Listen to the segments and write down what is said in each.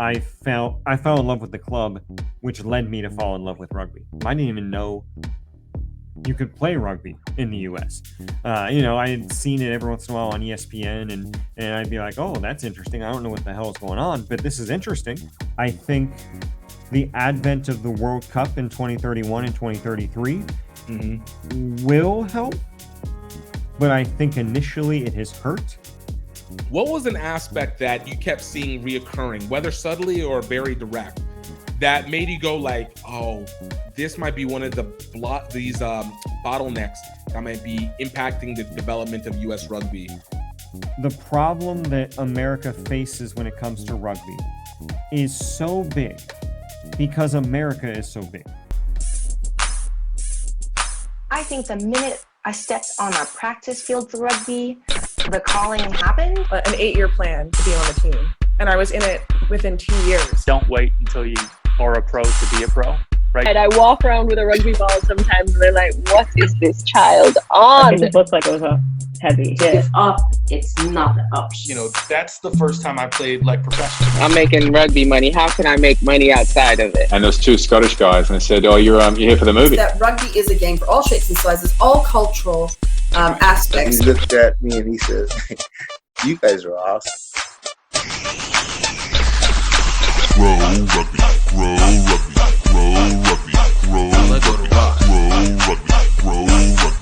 I fell in love with the club, which led me to fall in love with rugby. I didn't even know you could play rugby in the U.S. I had seen it every once in a while on ESPN, and I'd be like, oh, that's interesting. I don't know what the hell is going on, but this is interesting. I think the advent of the World Cup in 2031 and 2033 will help, but I think initially it has hurt. What was an aspect that you kept seeing reoccurring, whether subtly or very direct, that made you go like, oh, this might be one of these bottlenecks that might be impacting the development of U.S. rugby? The problem that America faces when it comes to rugby is so big because America is so big. I think the minute I stepped on a practice field for rugby, the calling happened. An 8-year plan to be on the team. And I was in it within 2 years. Don't wait until you are a pro to be a pro. Right. And I walk around with a rugby ball sometimes and they're like, what is this child on? It looked like it was a heavy hit. It's up, it's not up. That's the first time I played like professionally. I'm making rugby money. How can I make money outside of it? And there's two Scottish guys and they said, oh, you're here for the movie. That rugby is a game for all shapes and sizes, all cultural aspects. He looked at me and he says, you guys are awesome. Grow rugby, grow rugby, grow rugby, grow rugby, grow rugby.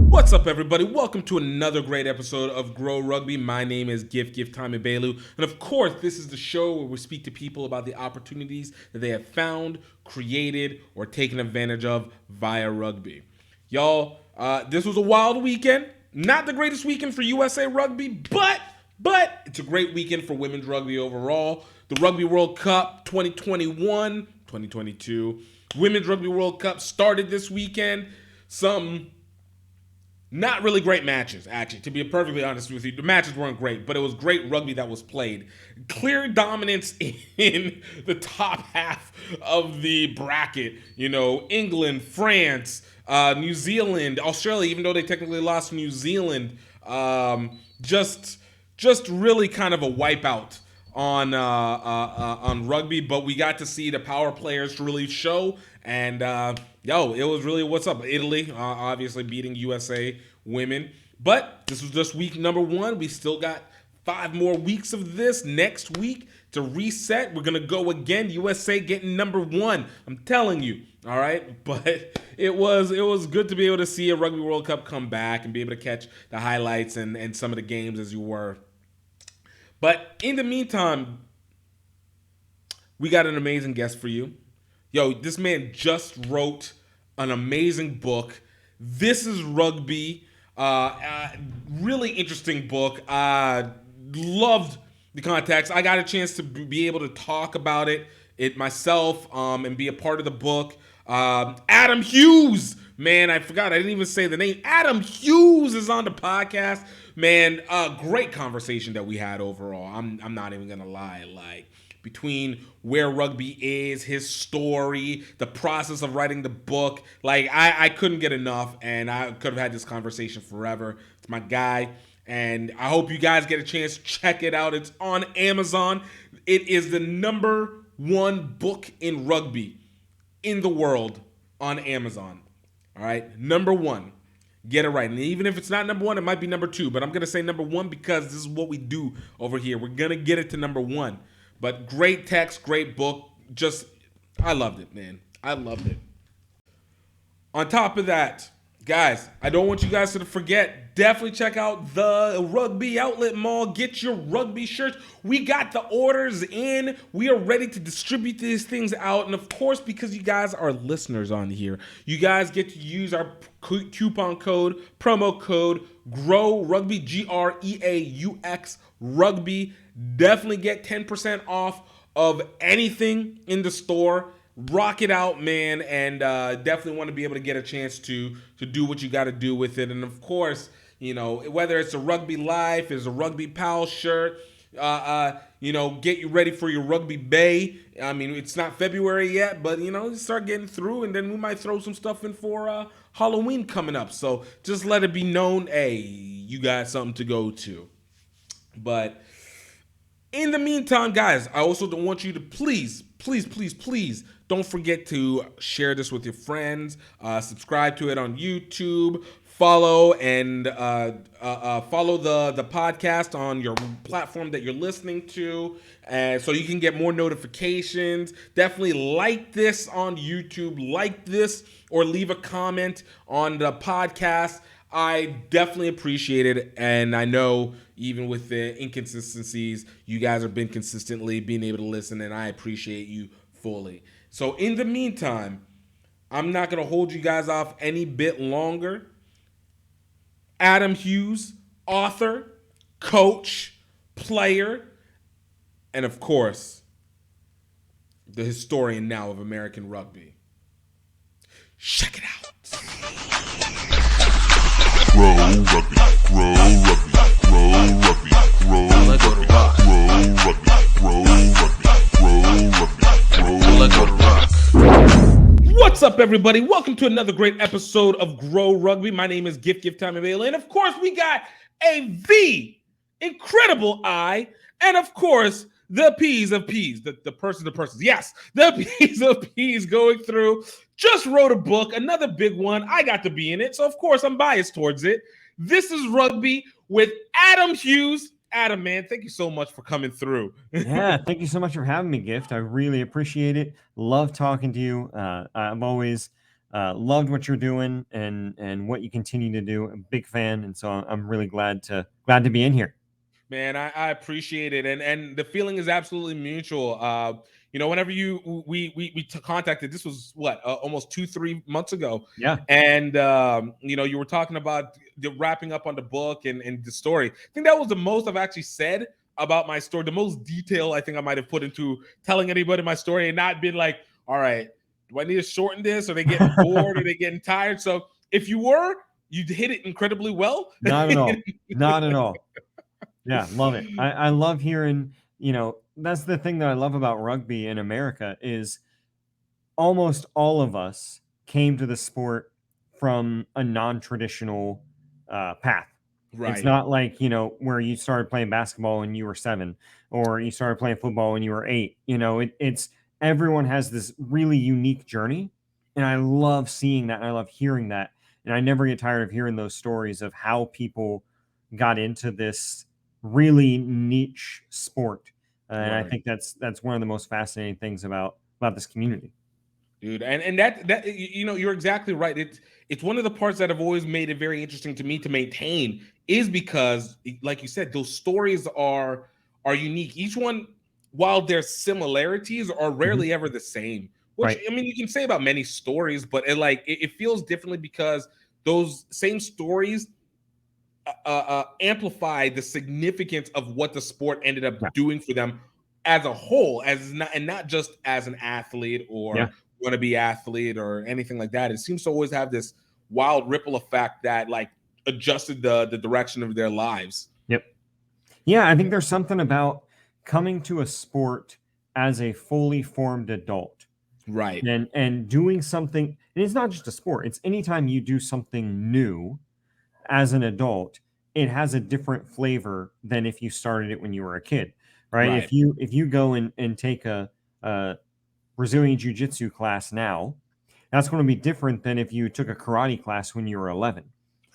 What's up, everybody? Welcome to another great episode of Grow Rugby. My name is GiftTime and Bailu, and of course, this is the show where we speak to people about the opportunities that they have found, created, or taken advantage of via rugby. Y'all, this was a wild weekend. Not the greatest weekend for USA Rugby, but it's a great weekend for women's rugby overall. The Rugby World Cup 2021, 2022. Women's Rugby World Cup started this weekend. Some not really great matches, actually, to be perfectly honest with you. The matches weren't great, but it was great rugby that was played. Clear dominance in the top half of the bracket. England, France, New Zealand, Australia, even though they technically lost to New Zealand. Just really kind of a wipeout on rugby, but we got to see the power players really show, and it was really what's up. Italy, obviously beating USA women, but this was just week number 1. We still got 5 more weeks of this next week to reset. We're gonna go again. USA getting number 1. I'm telling you. All right, but it was good to be able to see a Rugby World Cup come back and be able to catch the highlights and some of the games as you were. But in the meantime, we got an amazing guest for you. Yo, this man just wrote an amazing book. This is Rugby. Really interesting book. Loved the context. I got a chance to be able to talk about it myself and be a part of the book. Adam Hughes, man, I forgot. I didn't even say the name. Adam Hughes is on the podcast. Man, great conversation that we had overall. I'm not even gonna lie. Like, between where rugby is, his story, the process of writing the book, like I couldn't get enough, and I could have had this conversation forever. It's my guy, and I hope you guys get a chance to check it out. It's on Amazon. It is the number 1 book in rugby in the world on Amazon. All right, number 1. Get it right. And even if it's not number 1, it might be number 2. But I'm going to say number 1 because this is what we do over here. We're going to get it to number 1. But great text, great book. I loved it, man. I loved it. On top of that, guys, I don't want you guys to forget, definitely check out the Rugby Outlet Mall. Get your rugby shirts. We got the orders in. We are ready to distribute these things out. And of course, because you guys are listeners on here, you guys get to use our coupon code, promo code, GROW Rugby, GREAUX Rugby. Definitely get 10% off of anything in the store. Rock it out, man, and definitely want to be able to get a chance to do what you got to do with it. And of course, whether it's a Rugby Life, is a Rugby Pal shirt, get you ready for your Rugby Bay. I mean, it's not February yet, but start getting through, and then we might throw some stuff in for Halloween coming up. So just let it be known, hey, you got something to go to. But in the meantime, guys, I also don't want you to please don't forget to share this with your friends. Subscribe to it on YouTube. Follow and follow the podcast on your platform that you're listening to, so you can get more notifications. Definitely like this on YouTube, like this, or leave a comment on the podcast. I definitely appreciate it, and I know even with the inconsistencies, you guys have been consistently being able to listen, and I appreciate you fully. So in the meantime, I'm not going to hold you guys off any bit longer. Adam Hughes, author, coach, player, and of course, the historian now of American rugby. Check it out. Grow Rugby, Grow Rugby, Grow Rugby, Grow Rugby, Grow Rugby, Grow Rugby, Grow Rugby, Grow Rugby. What's up, everybody? Welcome to another great episode of Grow Rugby. My name is GiftTime available, and of course, we got the incredible I, and of course, the P's of P's, the person to person. Yes, the P's of P's going through. Just wrote a book, another big one. I got to be in it, so of course I'm biased towards it. This is Rugby with Adam Hughes. Adam, man, thank you so much for coming through. Yeah, thank you so much for having me, Gift. I really appreciate it. Love talking to you. I've always loved what you're doing and what you continue to do. I'm a big fan, and so I'm really glad to be in here. Man, I appreciate it, and the feeling is absolutely mutual. Whenever we contacted, this was what almost 2-3 months ago. Yeah, and you were talking about the wrapping up on the book and the story. I think that was the most I've actually said about my story. The most detail I think I might have put into telling anybody my story, and not been like, all right, do I need to shorten this? Are they getting bored? Are they getting tired? So if you hit it incredibly well. Not at all. Not at all. Yeah, love it. I love hearing, that's the thing that I love about rugby in America is almost all of us came to the sport from a non-traditional path. Right. It's not like, where you started playing basketball when you were 7 or you started playing football when you were 8. It's everyone has this really unique journey. And I love seeing that. And I love hearing that. And I never get tired of hearing those stories of how people got into this really niche sport. And Right. I think that's one of the most fascinating things about this community. Dude, and that you're exactly right. It's one of the parts that have always made it very interesting to me to maintain is because, like you said, those stories are unique. Each one, while their similarities are rarely ever the same. Which Right. I mean, you can say about many stories, but it feels differently because those same stories amplify the significance of what the sport ended up doing for them as a whole, and not just as an athlete or wannabe athlete or anything like that. It seems to always have this wild ripple effect that adjusted the direction of their lives. Yep. Yeah, I think there's something about coming to a sport as a fully formed adult. Right. And doing something, and it's not just a sport, it's anytime you do something new as an adult, it has a different flavor than if you started it when you were a kid, right? If you go and take a Brazilian Jiu-Jitsu class now, that's going to be different than if you took a karate class when you were 11.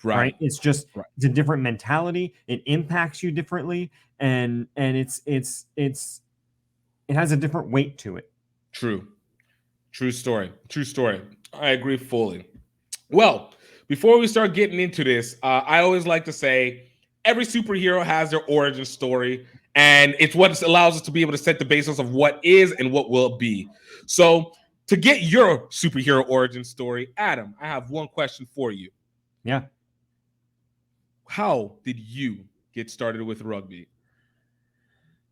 Right? It's just it's a different mentality. It impacts you differently, and it has a different weight to it. True story. I agree fully. Well, before we start getting into this, I always like to say every superhero has their origin story, and it's what allows us to be able to set the basis of what is and what will be. So to get your superhero origin story, Adam, I have one question for you. Yeah. How did you get started with rugby?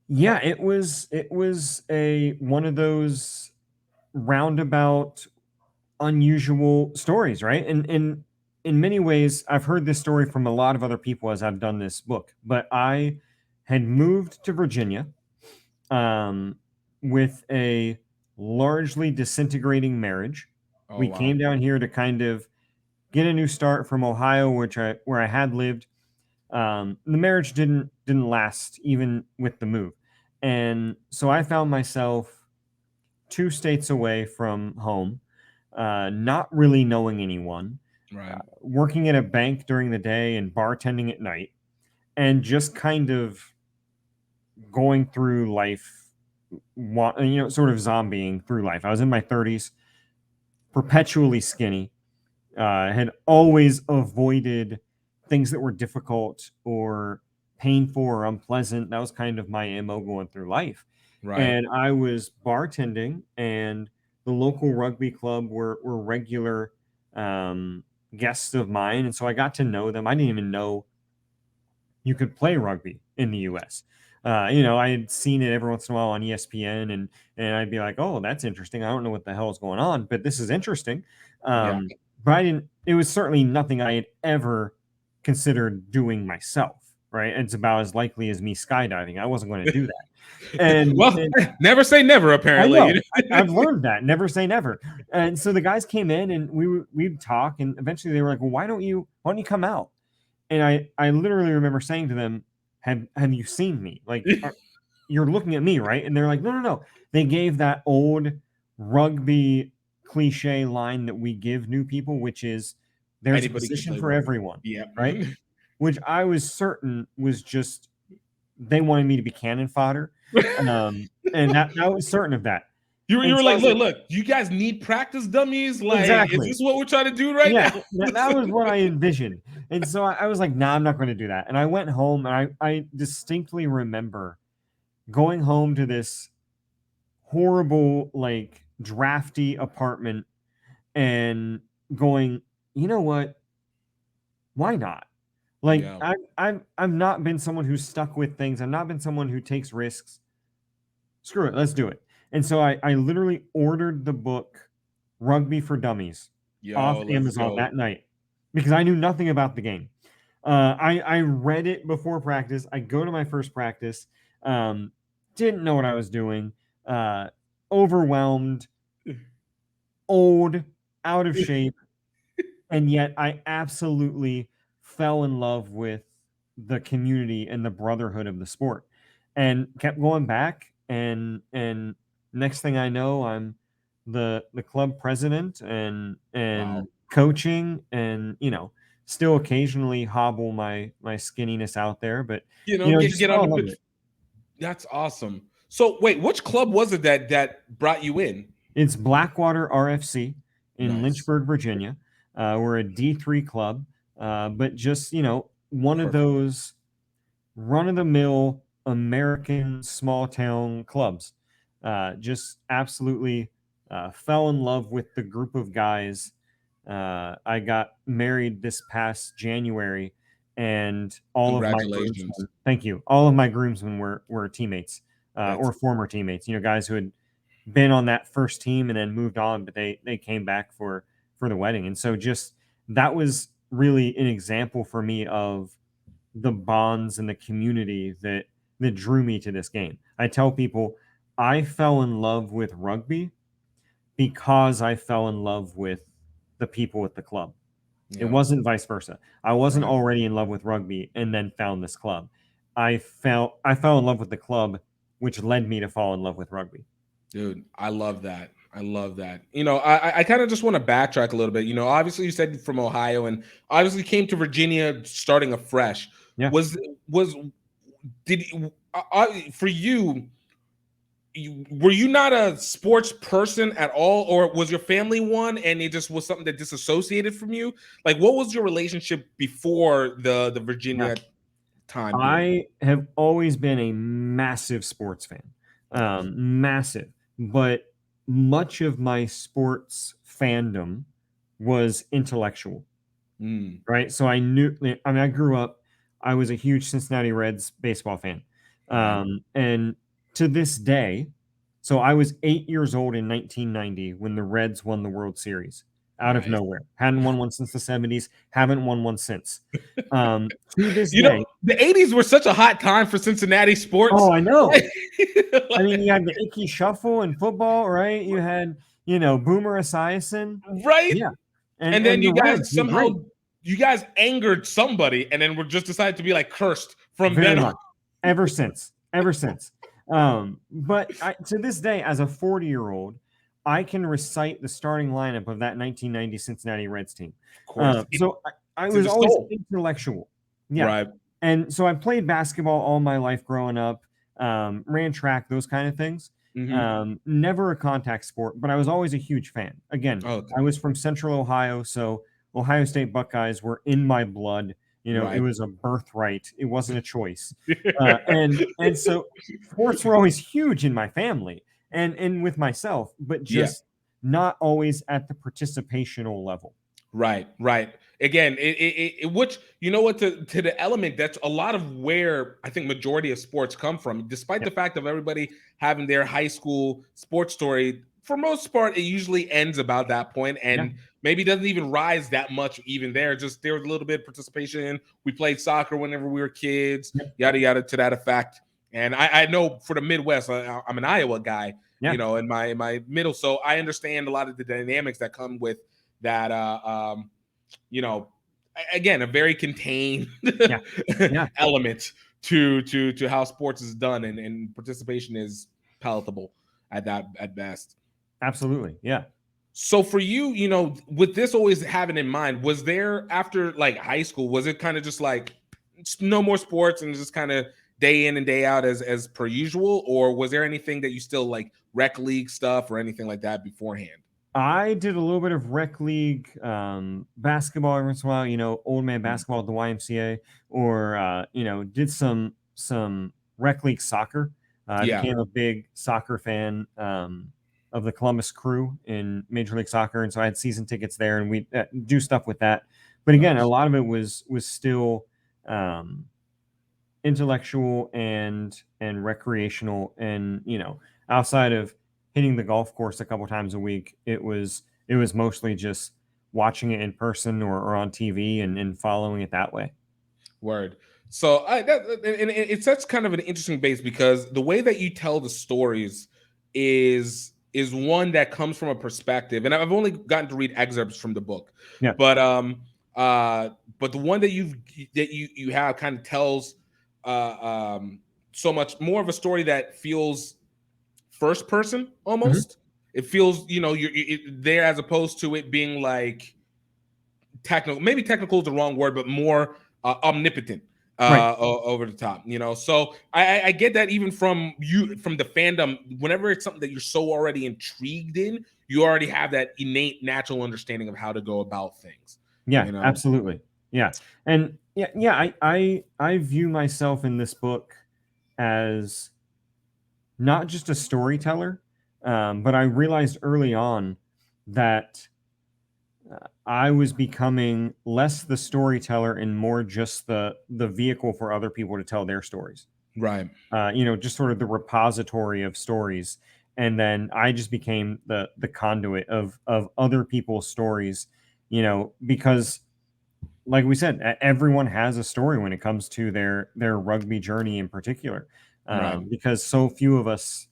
Yeah, it was one of those roundabout, unusual stories, right? And in many ways, I've heard this story from a lot of other people as I've done this book, but I had moved to Virginia with a largely disintegrating marriage. We came down here to kind of get a new start from Ohio, where I had lived. The marriage didn't didn't last even with the move. And so I found myself 2 states away from home, not really knowing anyone, Right. working at a bank during the day and bartending at night, and just kind of going through life, sort of zombieing through life. I was in my 30s, perpetually skinny, had always avoided things that were difficult or painful or unpleasant. That was kind of my MO going through life. Right. And I was bartending, and the local rugby club were regular guests of mine. And so I got to know them. I didn't even know you could play rugby in the US. I had seen it every once in a while on ESPN, and I'd be like, oh, that's interesting. I don't know what the hell is going on, but this is interesting. But I didn't, it was certainly nothing I had ever considered doing myself. Right. It's about as likely as me skydiving. I wasn't going to do that. And never say never, apparently. I've learned that. Never say never. And so the guys came in, and we'd talk, and eventually they were like, well, why don't you come out? And I literally remember saying to them, have you seen me? Like, you're looking at me, right? And they're like, no. They gave that old rugby cliche line that we give new people, which is there's a position for everyone. Yeah. Right. Which I was certain was just, they wanted me to be cannon fodder. And I was certain of that. You were like, look, you guys need practice dummies. Like, exactly. Is this what we're trying to do right now? That was what I envisioned. And so I was like, nah, I'm not going to do that. And I went home, and I distinctly remember going home to this horrible, like, drafty apartment and going, you know what? Why not? Like, I've not been someone who's stuck with things. I've not been someone who takes risks. Screw it. Let's do it. And so I literally ordered the book Rugby for Dummies off Amazon that night because I knew nothing about the game. I read it before practice. I go to my first practice, didn't know what I was doing, overwhelmed, old, out of shape, and yet I absolutely fell in love with the community and the brotherhood of the sport, and kept going back. And next thing I know, I'm the club president and wow. Coaching, and still occasionally hobble my skinniness out there, but get on the pitch. That's awesome. So wait, which club was it that brought you in? It's Blackwater RFC in Lynchburg, Virginia. We're a D3 club, but just one of those run-of-the-mill American small town clubs. Just absolutely fell in love with the group of guys. I got married this past January, and all of my groomsmen, thank you. All of my groomsmen were teammates or former teammates. Guys who had been on that first team and then moved on, but they came back for the wedding. And so just that was really an example for me of the bonds and the community that drew me to this game. I tell people I fell in love with rugby because I fell in love with the people at the club. Yeah. It wasn't vice versa. I wasn't already in love with rugby and then found this club. I fell in love with the club, which led me to fall in love with rugby. Dude, I love that. I love that. I kind of just want to backtrack a little bit. Obviously you said from Ohio and obviously came to Virginia starting afresh. Yeah. For you, were you not a sports person at all, or was your family one and it just was something that disassociated from you? Like, what was your relationship before the Virginia time? I have always been a massive sports fan, massive, but much of my sports fandom was intellectual, right? So I grew up, I was a huge Cincinnati Reds baseball fan. And to this day, so I was 8 years old in 1990 when the Reds won the World Series out of nowhere. Hadn't won one since the 70s. Haven't won one since. To this day, the 80s were such a hot time for Cincinnati sports. Oh, I know. I mean, you had the Icky Shuffle in football, right? You had, Boomer Esiason. Right. Yeah. And then you guys somehow, you guys angered somebody and then were just decided to be like cursed from then on. ever since. But to this day, as a 40-year-old, I can recite the starting lineup of that 1990 Cincinnati Reds team. Of course. So I It's was in the always soul. intellectual. Yeah. Right. And so I played basketball all my life growing up, ran track, those kind of things. Never a contact sport, but I was always a huge fan. Again, Okay. I was from Central Ohio, so Ohio State Buckeyes were in my blood. You know, Right. it was a birthright. It wasn't a choice. And so sports were always huge in my family and with myself, but just not always at the participational level. Right. Again, which, you know what, to the element, that's a lot of where I think majority of sports come from, despite the fact of everybody having their high school sports story. For most part, it usually ends about that point and maybe doesn't even rise that much even there. Just there was a little bit of participation. We played soccer whenever we were kids, yada, yada, to that effect. And I know for the Midwest, I'm an Iowa guy, you know, in my middle. So I understand a lot of the dynamics that come with that, you know, again, a very contained element to how sports is done, and participation is palatable at best. Absolutely. Yeah. So for you, you know, with this always having in mind, was there after like high school, was it kind of just like no more sports and just kind of day in and day out as per usual, or was there anything that you still like rec league stuff or anything like that beforehand? I did a little bit of rec league basketball every once in a while, you know, old man basketball at the YMCA, or you know, did some rec league soccer. I became a big soccer fan of the Columbus Crew in Major League Soccer, and so I had season tickets there, and we do stuff with that. But again, a lot of it was still intellectual and recreational, and you know, outside of hitting the golf course a couple times a week, it was mostly just watching it in person or on TV and following it that way. Word. So it's such kind of an interesting base, because the way that you tell the stories is one that comes from a perspective, and I've only gotten to read excerpts from the book, but the one that you have kind of tells so much more of a story that feels first person almost. It feels, you know, you're there, as opposed to it being like technical. Maybe technical is the wrong word, but more omnipotent over the top, you know. So I get that even from the fandom. Whenever it's something that you're so already intrigued in, you already have that innate natural understanding of how to go about things. Yeah, you know? Absolutely. Yeah. And I view myself in this book as not just a storyteller, but I realized early on that I was becoming less the storyteller and more just the vehicle for other people to tell their stories. Right. You know, just sort of the repository of stories. And then I just became the conduit of other people's stories, you know, because like we said, everyone has a story when it comes to their rugby journey in particular, because so few of us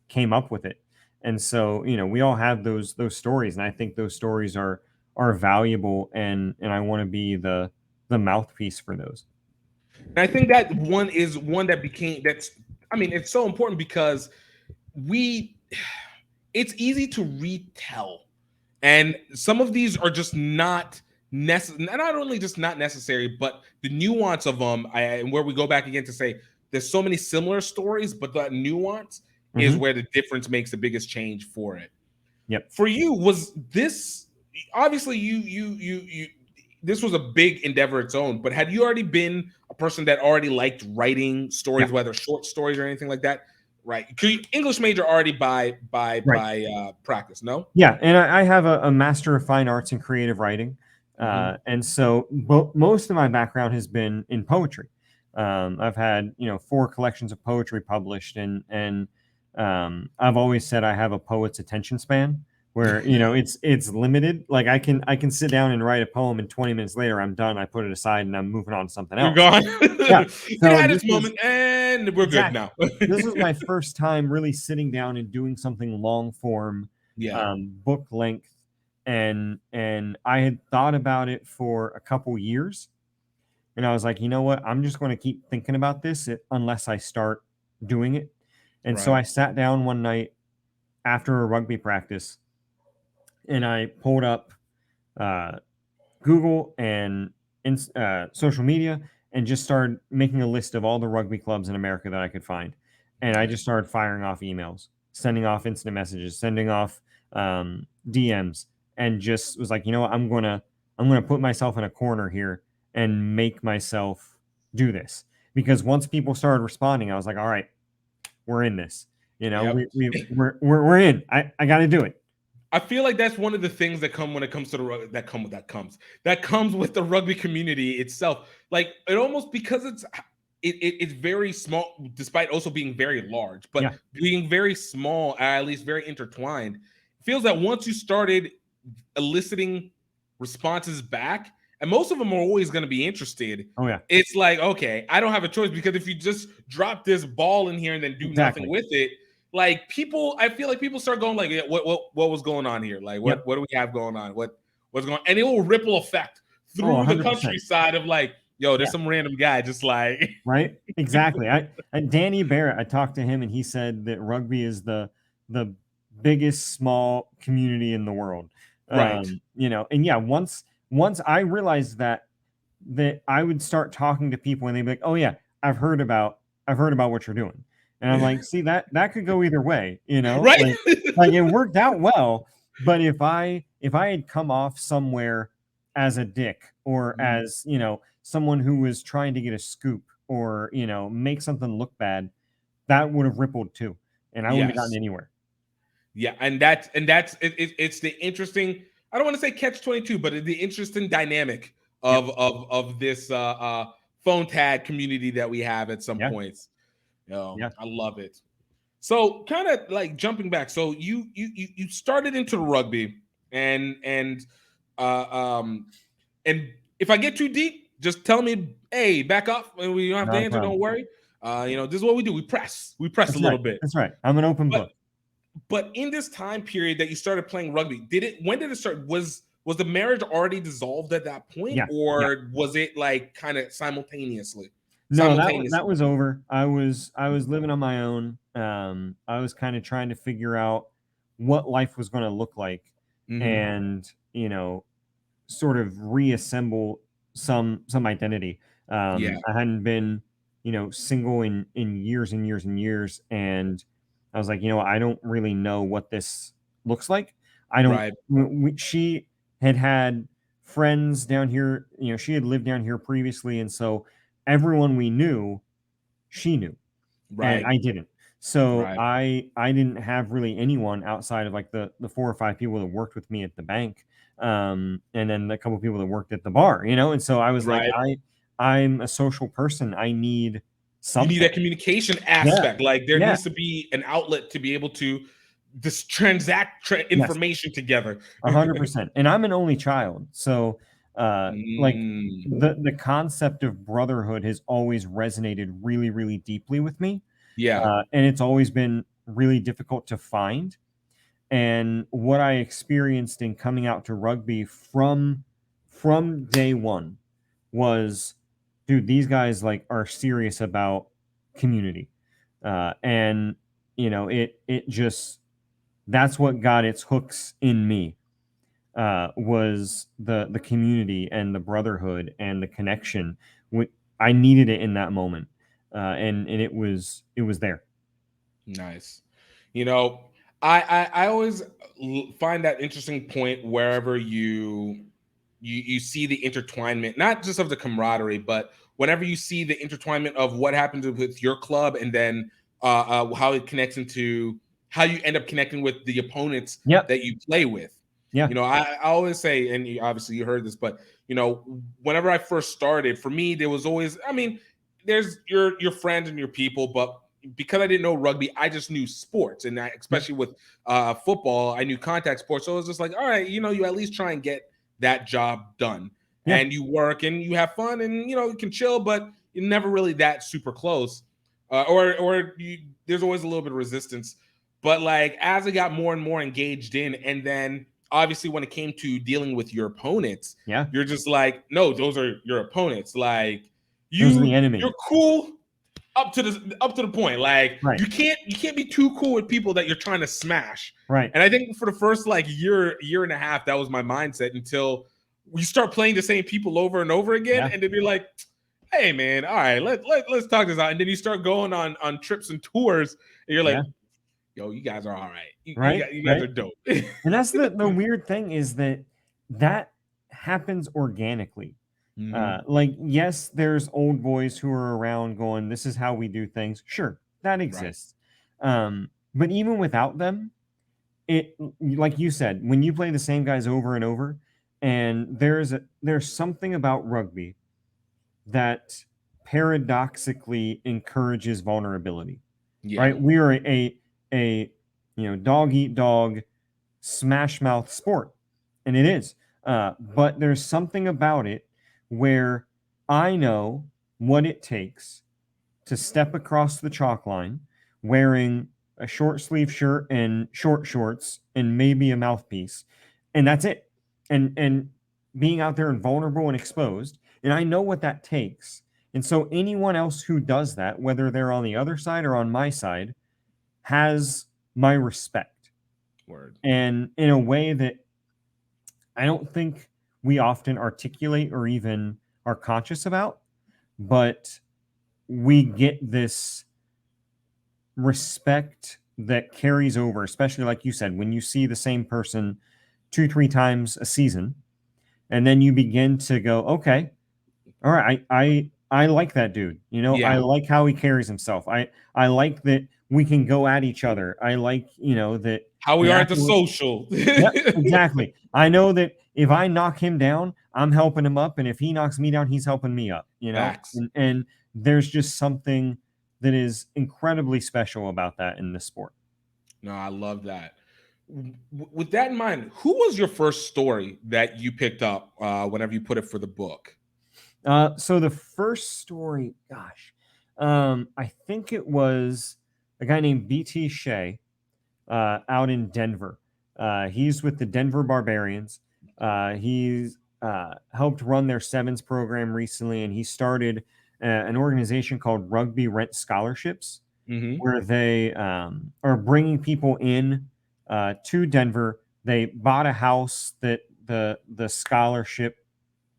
came up with it. And so, you know, we all have those stories, and I think those stories are valuable, and I want to be the mouthpiece for those. And I think that one is one that it's so important, because it's easy to retell, and some of these are just not only just not necessary, but the nuance of them, and where we go back again to say there's so many similar stories, but that nuance is where the difference makes the biggest change for it. Yep. For you, was this obviously you this was a big endeavor its own, but had you already been a person that already liked writing stories, whether short stories or anything like that? Right. English major already by practice, no? Yeah, and I have a Master of Fine Arts in Creative Writing. And so most of my background has been in poetry. I've had, you know, 4 collections of poetry published, and I've always said I have a poet's attention span, where, you know, it's limited. Like I can sit down and write a poem, and 20 minutes later I'm done. I put it aside and I'm moving on to something else. You're gone. Yeah. So had its moment, and we're good now. This was my first time really sitting down and doing something long form, book length, and I had thought about it for a couple years, And I was like, you know what? I'm just going to keep thinking about this unless I start doing it. And so Right. I sat down one night after a rugby practice and I pulled up Google and social media and just started making a list of all the rugby clubs in America that I could find. And I just started firing off emails, sending off instant messages, sending off DMs, and just was like, you know what, I'm gonna put myself in a corner here and make myself do this. Because once people started responding, I was like, all right, we're in this. You know, Yep. we're in. I got to do it. I feel like that's one of the things that come when it comes to the that comes with the rugby community itself. Like it almost because it's very small, despite also being very large, but Yeah. being very small, at least very intertwined. It feels that once you started eliciting responses back, and most of them are always going to be interested. Oh yeah. It's like, okay, I don't have a choice, because if you just drop this ball in here and then do Exactly. nothing with it, like people, I feel like people start going like, yeah, what was going on here? Like, what do we have going on? What's going on? And it will ripple effect through the 100%. countryside of like, yo, there's some random guy just like right. Exactly. Danny Barrett, I talked to him and he said that rugby is the biggest small community in the world. Right. You know, and yeah, once I realized that I would start talking to people and they'd be like, oh yeah, I've heard about what you're doing. And I'm like, see, that could go either way, you know, right? like it worked out well. But if I had come off somewhere as a dick or as, you know, someone who was trying to get a scoop or, you know, make something look bad, that would have rippled too. And I wouldn't have gotten anywhere. Yeah. And it's the interesting, I don't want to say catch-22, but the interesting dynamic of this phone tag community that we have at some points. I love it. So kind of like jumping back. So you started into rugby and if I get too deep, just tell me, hey, back up, and we don't have to answer. Don't worry. You know, this is what we do. We press That's a little bit. That's right. I'm an open book. But in this time period that you started playing rugby, when did it start? Was the marriage already dissolved at that point, or was it like kind of simultaneously? No, that was over. I was living on my own. I was kind of trying to figure out what life was going to look like, and you know, sort of reassemble some identity. I hadn't been, you know, single in years and years and years, and I was like, you know, I don't really know what this looks like. I don't. She had friends down here. You know, she had lived down here previously, and so everyone we knew, she knew, and I didn't. So I didn't have really anyone outside of like the 4 or 5 people that worked with me at the bank, and then a couple of people that worked at the bar, you know. And so I was like, I'm a social person. I need something. You need that communication aspect. Like there needs to be an outlet to be able to transact information together. 100%. And I'm an only child, so like the concept of brotherhood has always resonated really, really deeply with me. And it's always been really difficult to find. And what I experienced in coming out to rugby from day one was, dude, these guys like are serious about community. And you know, it just, that's what got its hooks in me. Was the community and the brotherhood and the connection. I needed it in that moment, and it was there. Nice. You know, I always find that interesting point wherever you see the intertwinement, not just of the camaraderie, but whenever you see the intertwinement of what happens with your club, and then how it connects into how you end up connecting with the opponents that you play with. Yeah. You know, I always say, and obviously you heard this, but you know, whenever I first started, for me, there was always, I mean, there's your friends and your people, but because I didn't know rugby, I just knew sports, and especially with football, I knew contact sports. So it was just like, all right, you know, you at least try and get that job done, and you work and you have fun, and you know, you can chill, but you're never really that super close, there's always a little bit of resistance. But like as I got more and more engaged in, and then obviously when it came to dealing with your opponents, Yeah. you're just like, no, those are your opponents. Like Those are the enemy. you're cool up to the point. Like Right. you can't be too cool with people that you're trying to smash. Right. And I think for the first like year and a half, that was my mindset until we start playing the same people over and over again, and then you're like, hey man, all right, let's talk this out. And then you start going on trips and tours, and you're like, yo, you guys are all right. You guys are dope. And that's the weird thing is that happens organically. Like, yes, there's old boys who are around going, this is how we do things. Sure, that exists. But even without them, it, like you said, when you play the same guys over and over, and there's something about rugby that paradoxically encourages vulnerability. Right? We are a dog eat dog, smash mouth sport, and it is. But there's something about it where I know what it takes to step across the chalk line wearing a short sleeve shirt and short shorts and maybe a mouthpiece, and that's it. And being out there and vulnerable and exposed, and I know what that takes. And so anyone else who does that, whether they're on the other side or on my side, has my respect. Word. And in a way that I don't think we often articulate or even are conscious about, but we get this respect that carries over, especially like you said, when you see the same person 2-3 times a season, and then you begin to go, okay, all right, I like that dude. I like how he carries himself. I like that we can go at each other. I like, that how we are at the social. Yep, exactly. I know that if I knock him down, I'm helping him up, and if he knocks me down, he's helping me up. And there's just something that is incredibly special about that in this sport. No, I love that. With that in mind, who was your first story that you picked up whenever you put it for the book? So the first story, I think it was a guy named BT Shea out in Denver. He's with the Denver Barbarians. He's helped run their sevens program recently, and he started an organization called Rugby Rent Scholarships, where they are bringing people in to Denver. They bought a house that the scholarship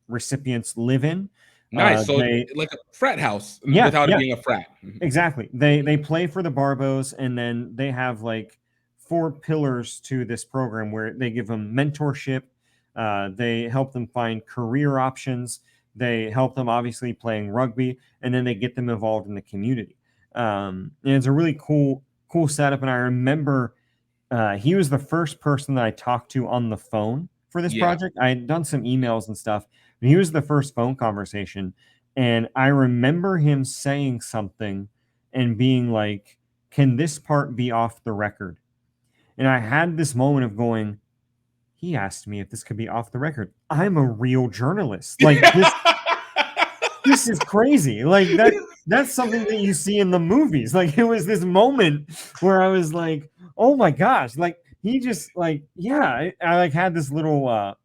recipients live in. Nice. So like a frat house without it being a frat. Exactly. They play for the Barbos, and then they have like 4 pillars to this program where they give them mentorship. They help them find career options. They help them obviously playing rugby, and then they get them involved in the community. And it's a really cool setup. And I remember he was the first person that I talked to on the phone for this project. I had done some emails and stuff, but he was the first phone conversation. And I remember him saying something and being like, can this part be off the record? And I had this moment of going, he asked me if this could be off the record. I'm a real journalist. Like this is crazy. Like that's something that you see in the movies. Like it was this moment where I was like, oh my gosh. Like he just like, I like had this little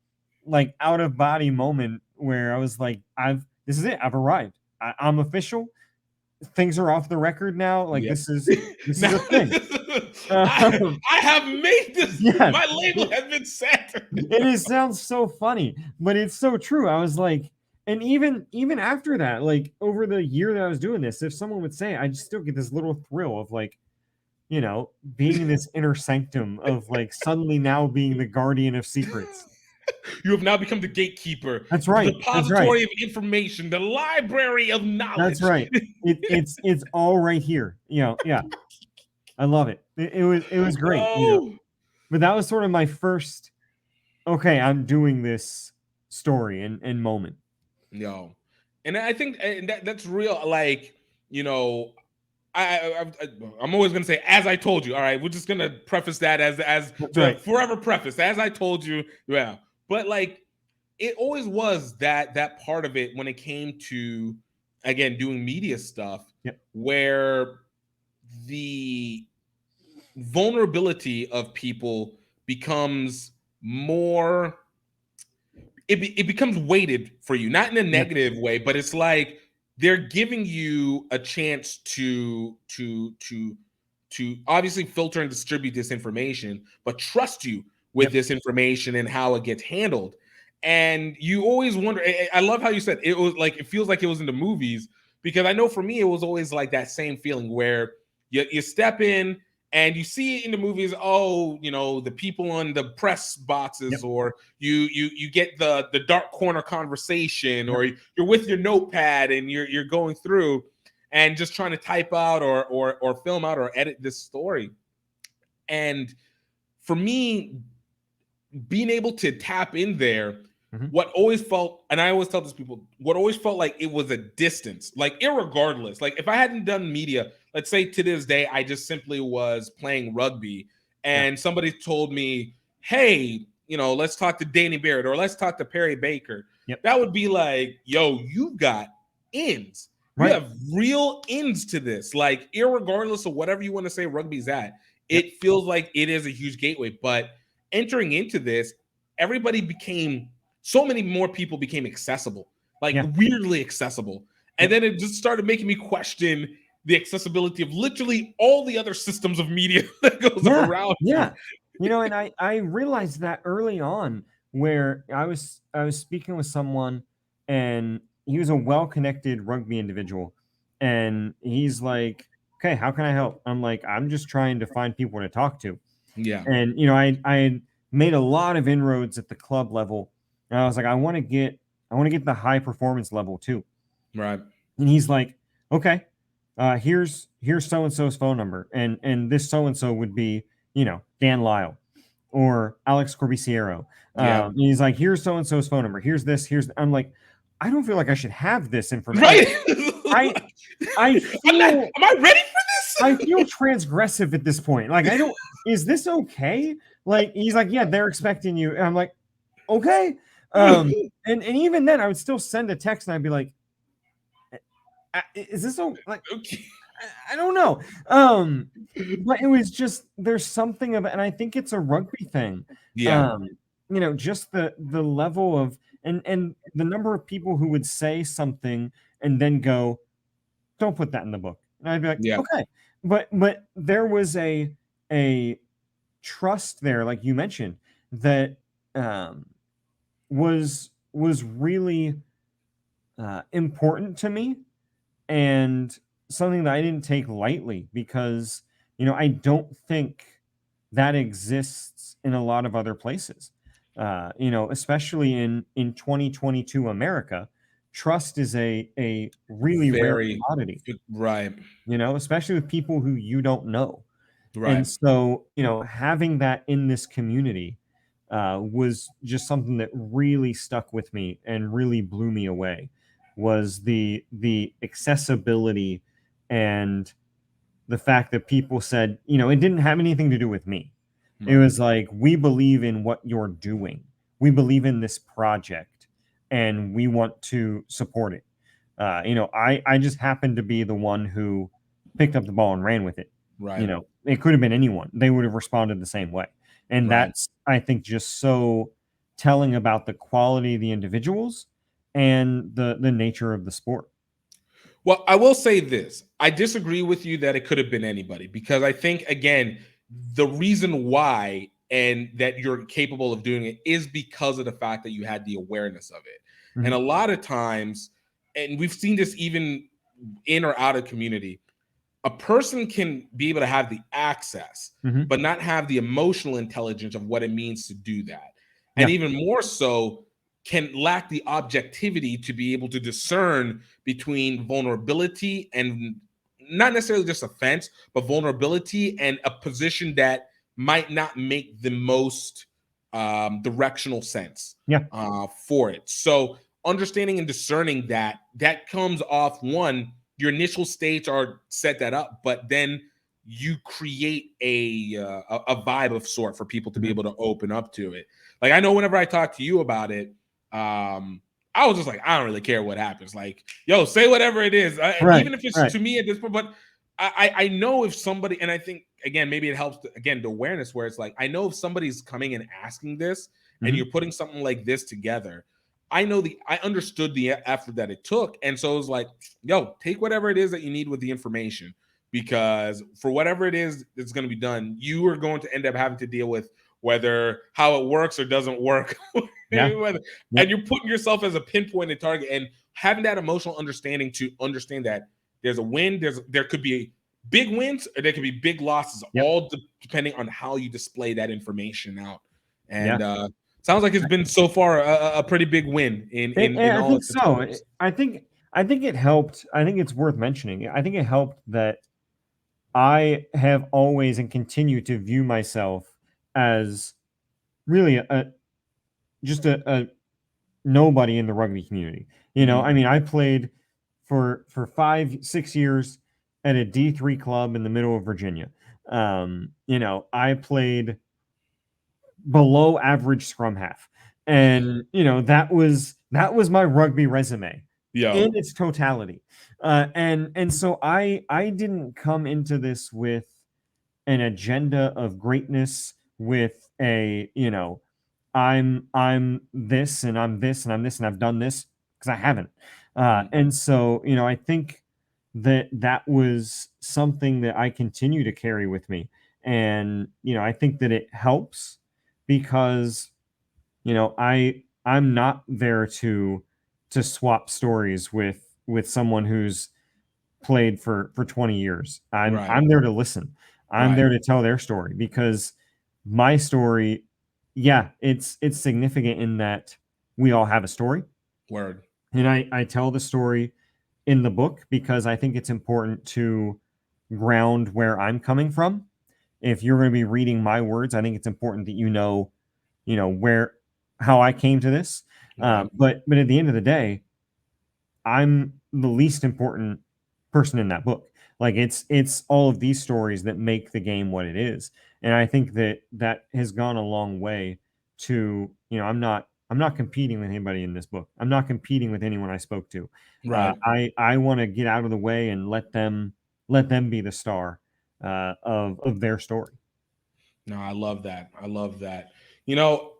like out of body moment where I was like, this is it. I've arrived. I'm official. Things are off the record now. Like this is a thing. I have made this. Yes. My label has been set. It sounds so funny, but it's so true. I was like, and even after that, like over the year that I was doing this, if someone would say, I just still get this little thrill of like, being in this inner sanctum of like suddenly now being the guardian of secrets. You have now become the gatekeeper. That's right. The repository of information, the library of knowledge. That's right. It's all right here. Yeah. I love it. It was great. But that was sort of my first, okay, I'm doing this story and moment. No. And I think that's real. Like, I'm always going to say, as I told you. All right. We're just going to preface that as right. Forever preface. As I told you. Yeah. But like, it always was that part of it when it came to, again, doing media stuff, where the vulnerability of people becomes more. It becomes weighted for you, not in a negative way, but it's like they're giving you a chance to obviously filter and distribute this information, but trust you with this information and how it gets handled. And you always wonder. I love how you said it was like, it feels like it was in the movies, because I know for me it was always like that same feeling where you step in and you see it in the movies. Oh, the people on the press boxes, or you get the dark corner conversation, or you're with your notepad and you're going through and just trying to type out or film out or edit this story. And for me, being able to tap in there, what always felt, and I always tell these people, what always felt like it was a distance, like irregardless. Like if I hadn't done media, let's say to this day, I just simply was playing rugby and somebody told me, hey, let's talk to Danny Barrett or let's talk to Perry Baker. That would be like, yo, you've got ins. You have real ins to this. Like irregardless of whatever you want to say rugby's at, it feels like it is a huge gateway. But entering into this, so many more people became accessible, like weirdly accessible. And then it just started making me question the accessibility of literally all the other systems of media that goes around. Yeah. And I realized that early on, where I was speaking with someone and he was a well-connected rugby individual. And he's like, okay, how can I help? I'm like, I'm just trying to find people to talk to. Yeah. And, I had made a lot of inroads at the club level. And I was like, I want to get the high performance level too. Right. And he's like, okay, here's so-and-so's phone number. And this so-and-so would be, Dan Lyle or Alex Corbisiero. And he's like, here's so-and-so's phone number. Here's this, I'm like, I don't feel like I should have this information. Right. I feel, am I ready for this? I feel transgressive at this point. Like, is this okay? Like, he's like, yeah, they're expecting you. And I'm like, okay. And even then I would still send a text and I'd be like, is this so like, okay. I don't know. But it was just, there's something of it. And I think it's a rugby thing. Yeah. Just the level of, and the number of people who would say something and then go, don't put that in the book. And I'd be like, okay. But there was a trust there, like you mentioned, that was really important to me, and something that I didn't take lightly, because I don't think that exists in a lot of other places. Especially in 2022 America, trust is a really rare commodity, right? Especially with people who you don't know. Right. And so, having that in this community was just something that really stuck with me and really blew me away, was the accessibility and the fact that people said, it didn't have anything to do with me. It was like, we believe in what you're doing. We believe in this project and we want to support it. I just happened to be the one who picked up the ball and ran with it. Right. It could have been anyone. They would have responded the same way. And that's, I think, just so telling about the quality of the individuals and the nature of the sport. Well, I will say this. I disagree with you that it could have been anybody, because I think, again, the reason why and that you're capable of doing it is because of the fact that you had the awareness of it. Mm-hmm. And a lot of times, and we've seen this even in or out of community, a person can be able to have the access, but not have the emotional intelligence of what it means to do that. And even more so, can lack the objectivity to be able to discern between vulnerability and not necessarily just offense, but vulnerability and a position that might not make the most directional sense for it. So understanding and discerning that comes off, one, your initial states are set that up, but then you create a vibe of sort for people to be able to open up to it. Like, I know whenever I talk to you about it, I was just like, I don't really care what happens. Like, yo, say whatever it is, even if it's to me at this point. But I know if somebody, and I think again maybe it helps again the awareness where it's like I know if somebody's coming and asking this, and you're putting something like this together, I understood the effort that it took, and so it was like, yo, take whatever it is that you need with the information, because for whatever it is that's going to be done, you are going to end up having to deal with whether how it works or doesn't work. And you're putting yourself as a pinpointed target, and having that emotional understanding to understand that there's a win, there could be big wins or there could be big losses, all depending on how you display that information out. And sounds like it's been so far a pretty big win in I all think its so. terms. I think it helped. I think it's worth mentioning. I think it helped that I have always and continue to view myself as really just a nobody in the rugby community. You know, I mean, I played for 5-6 years at a D3 club in the middle of Virginia. You know, I played below average scrum half, and you know that was my rugby resume in its totality. And so I didn't come into this with an agenda of greatness, with a, you know, I'm this and I'm this and I'm this and I've done this, because I haven't. And so, you know, I think that was something that I continue to carry with me. And, you know, I think that it helps because, you know, I'm not there to swap stories with someone who's played for 20 years. I'm there to listen. I'm there to tell their story, because my story, it's significant in that we all have a story. Word. And I tell the story in the book because I think it's important to ground where I'm coming from. If you're going to be reading my words, I think it's important that you know how I came to this. But at the end of the day, I'm the least important person in that book. Like it's all of these stories that make the game what it is. And I think that has gone a long way to, you know, I'm not competing with anybody in this book. I'm not competing with anyone I spoke to. I want to get out of the way and let them be the star of their story. No, I love that. I love that. You know,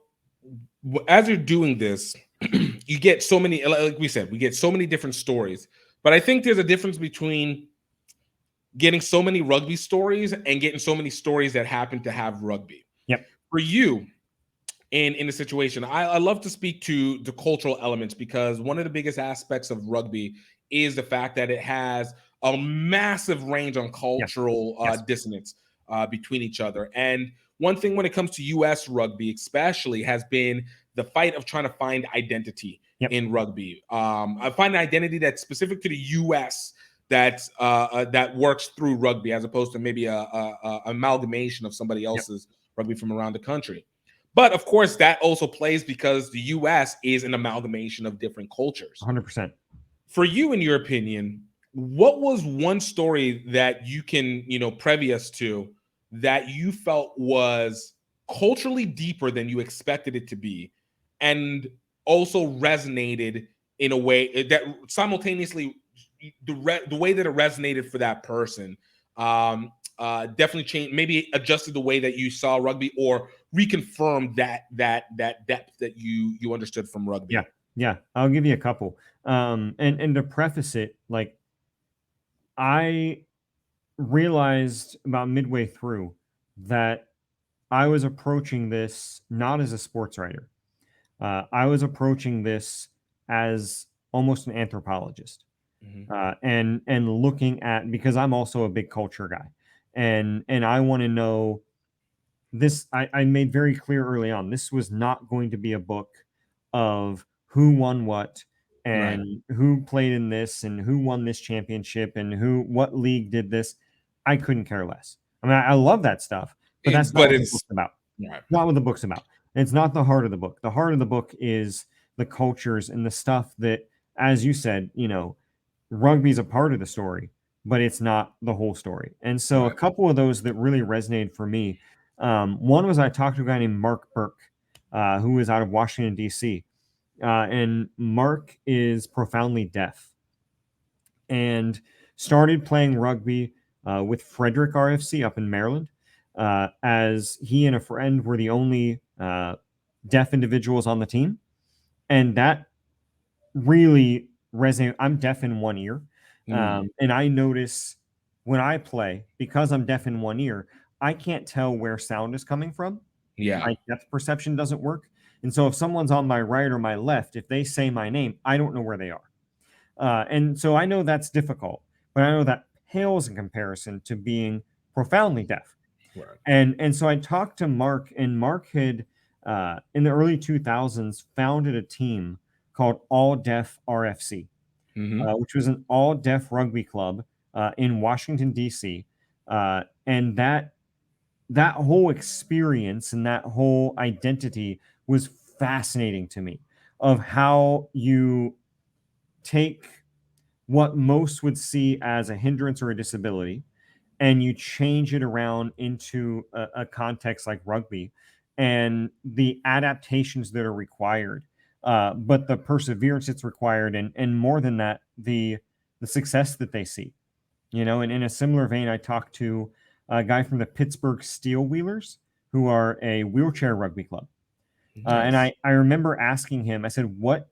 as you're doing this, you get so many, like we said, we get so many different stories. But I think there's a difference between getting so many rugby stories and getting so many stories that happen to have rugby. Yep. For you, in a situation, I love to speak to the cultural elements, because one of the biggest aspects of rugby is the fact that it has a massive range on cultural dissonance between each other. And one thing when it comes to U.S. rugby especially has been the fight of trying to find identity in rugby. I find an identity that's specific to the U.S. that works through rugby, as opposed to maybe a amalgamation of somebody else's rugby from around the country. But of course, that also plays because the U.S. is an amalgamation of different cultures. 100%. For you, in your opinion, what was one story that you can, privy us to that you felt was culturally deeper than you expected it to be, and also resonated in a way that simultaneously the way that it resonated for that person definitely changed, maybe adjusted the way that you saw rugby, or reconfirmed that depth that you understood from rugby? Yeah, I'll give you a couple. And to preface it, like, I realized about midway through that I was approaching this not as a sports writer. I was approaching this as almost an anthropologist, and looking at, because I'm also a big culture guy, and I want to know this. I made very clear early on, this was not going to be a book of who won what and who played in this and who won this championship and what league did this. I couldn't care less. I mean, I love that stuff, but that's not what the book's about. Not what the book's about. It's not the heart of the book. The heart of the book is the cultures and the stuff that, as you said, rugby's a part of the story, but it's not the whole story. And so a couple of those that really resonated for me, one was, I talked to a guy named Mark Burke, who was out of Washington, D.C., and Mark is profoundly deaf and started playing rugby with Frederick RFC up in Maryland, as he and a friend were the only deaf individuals on the team. And that really resonated. I'm deaf in one ear. And I notice when I play, because I'm deaf in one ear, I can't tell where sound is coming from. Yeah. My depth perception doesn't work. And so if someone's on my right or my left, if they say my name, I don't know where they are. And so I know that's difficult, but I know that pales in comparison to being profoundly deaf. Right. And so I talked to Mark, and Mark had in the early 2000s founded a team called All Deaf RFC, which was an all deaf rugby club in Washington, D.C. And that whole experience and that whole identity was fascinating to me, of how you take what most would see as a hindrance or a disability and you change it around into a context like rugby, and the adaptations that are required, but the perseverance that's required, and more than that, the success that they see. And in a similar vein, I talked to a guy from the Pittsburgh Steel Wheelers, who are a wheelchair rugby club. And I remember asking him, I said, what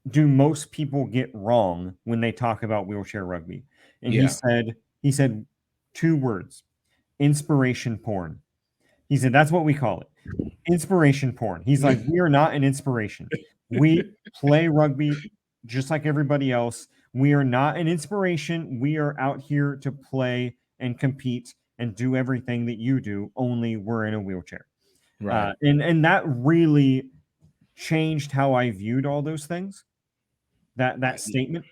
do most people get wrong when they talk about wheelchair rugby? And he said 2 words: inspiration porn. He said, that's what we call it. Inspiration porn. He's like, we are not an inspiration. We play rugby just like everybody else. We are not an inspiration. We are out here to play and compete and do everything that you do, only we're in a wheelchair. Right. And that really changed how I viewed all those things. That statement.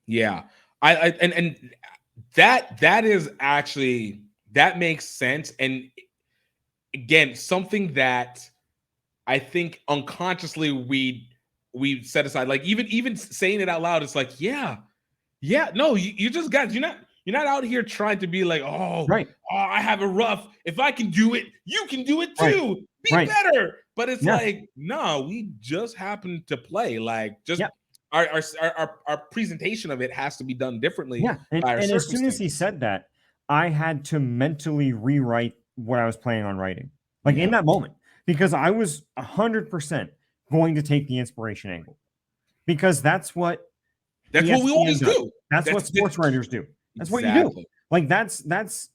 Yeah. And that is actually, that makes sense. And again, something that I think unconsciously we set aside, like even saying it out loud, it's like, no, you just guys, you're not out here trying to be like, I have it rough. If I can do it, you can do it too. Be better. But it's like, no, we just happen to play. Like, just our presentation of it has to be done differently. Yeah. And as soon as he said that, I had to mentally rewrite what I was planning on writing, like in that moment, because I was 100% going to take the inspiration angle, because that's what we always do. That's what sports writers do. That's what you do. Like that's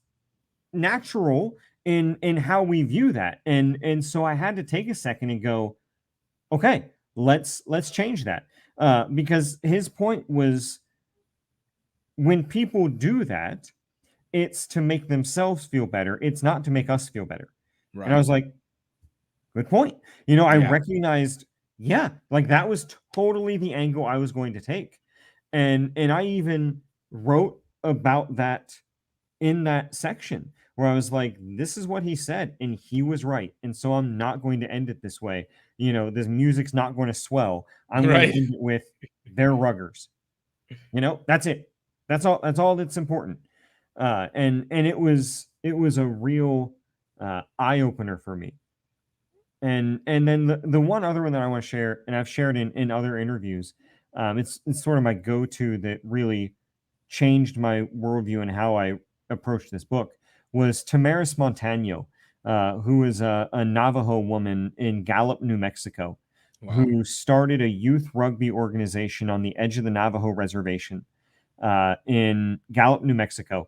natural in how we view that. And so I had to take a second and go, okay, let's change that. Because his point was, when people do that, it's to make themselves feel better. It's not to make us feel better. Right. And I was like, good point. I recognized, like that was totally the angle I was going to take. And I even wrote about that in that section, where I was like, this is what he said, and he was right. And so I'm not going to end it this way. This music's not going to swell. I'm going to end it with their ruggers. That's it. That's all that's important. And it was a real eye opener for me. And then the one other one that I want to share, and I've shared in other interviews, it's sort of my go-to that really changed my worldview and how I approached this book, was Tamaris Montano, who is a Navajo woman in Gallup, New Mexico, who started a youth rugby organization on the edge of the Navajo reservation in Gallup, New Mexico,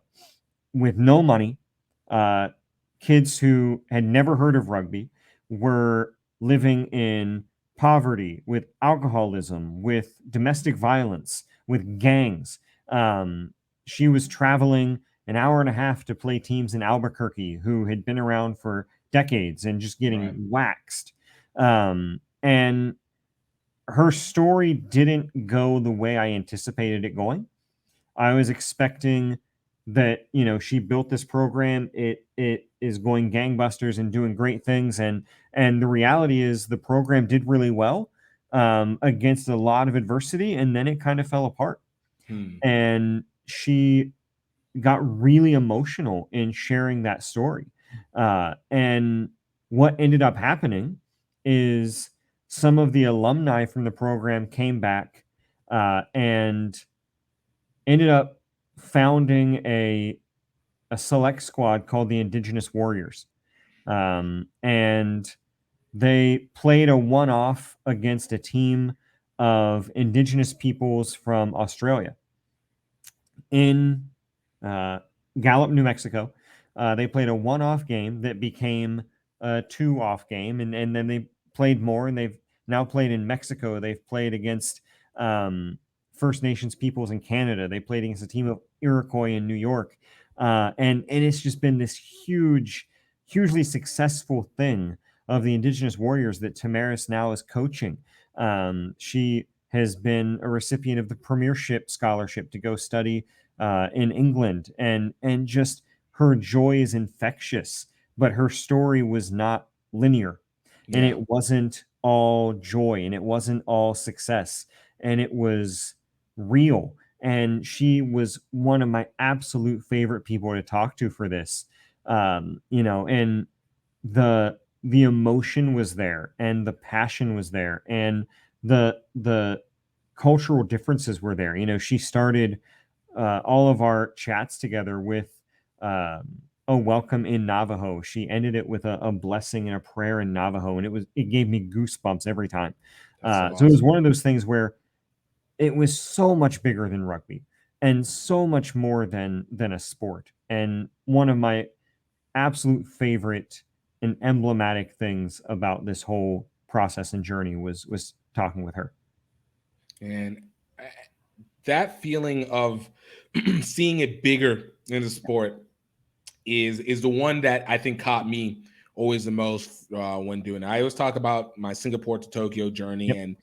with no money. Kids who had never heard of rugby were living in poverty, with alcoholism, with domestic violence, with gangs. She was traveling an hour and a half to play teams in Albuquerque who had been around for decades and just getting waxed. And her story didn't go the way I anticipated it going. I was expecting that, she built this program, it is going gangbusters and doing great things. And the reality is the program did really well against a lot of adversity, and then it kind of fell apart. And she got really emotional in sharing that story. And what ended up happening is some of the alumni from the program came back and ended up founding a select squad called the Indigenous Warriors. And they played a one-off against a team of Indigenous peoples from Australia in Gallup, New Mexico. They played a one-off game that became a two-off game, and then they played more, and they've now played in Mexico. They've played against First Nations peoples in Canada. They played against a team of Iroquois in New York. And it's just been this hugely successful thing of the Indigenous Warriors that Tamaris now is coaching. She has been a recipient of the Premiership Scholarship to go study in England, and just her joy is infectious, but her story was not linear, and it wasn't all joy, and it wasn't all success, and it was real. And she was one of my absolute favorite people to talk to for this, and the emotion was there, and the passion was there, and the cultural differences were there. She started all of our chats together with a welcome in Navajo. She ended it with a blessing and a prayer in Navajo, and it gave me goosebumps every time. So it was one of those things where it was so much bigger than rugby and so much more than a sport. And one of my absolute favorite and emblematic things about this whole process and journey was talking with her. And that feeling of seeing it bigger in the sport is the one that I think caught me always the most when doing it. I always talk about my Singapore to Tokyo journey, and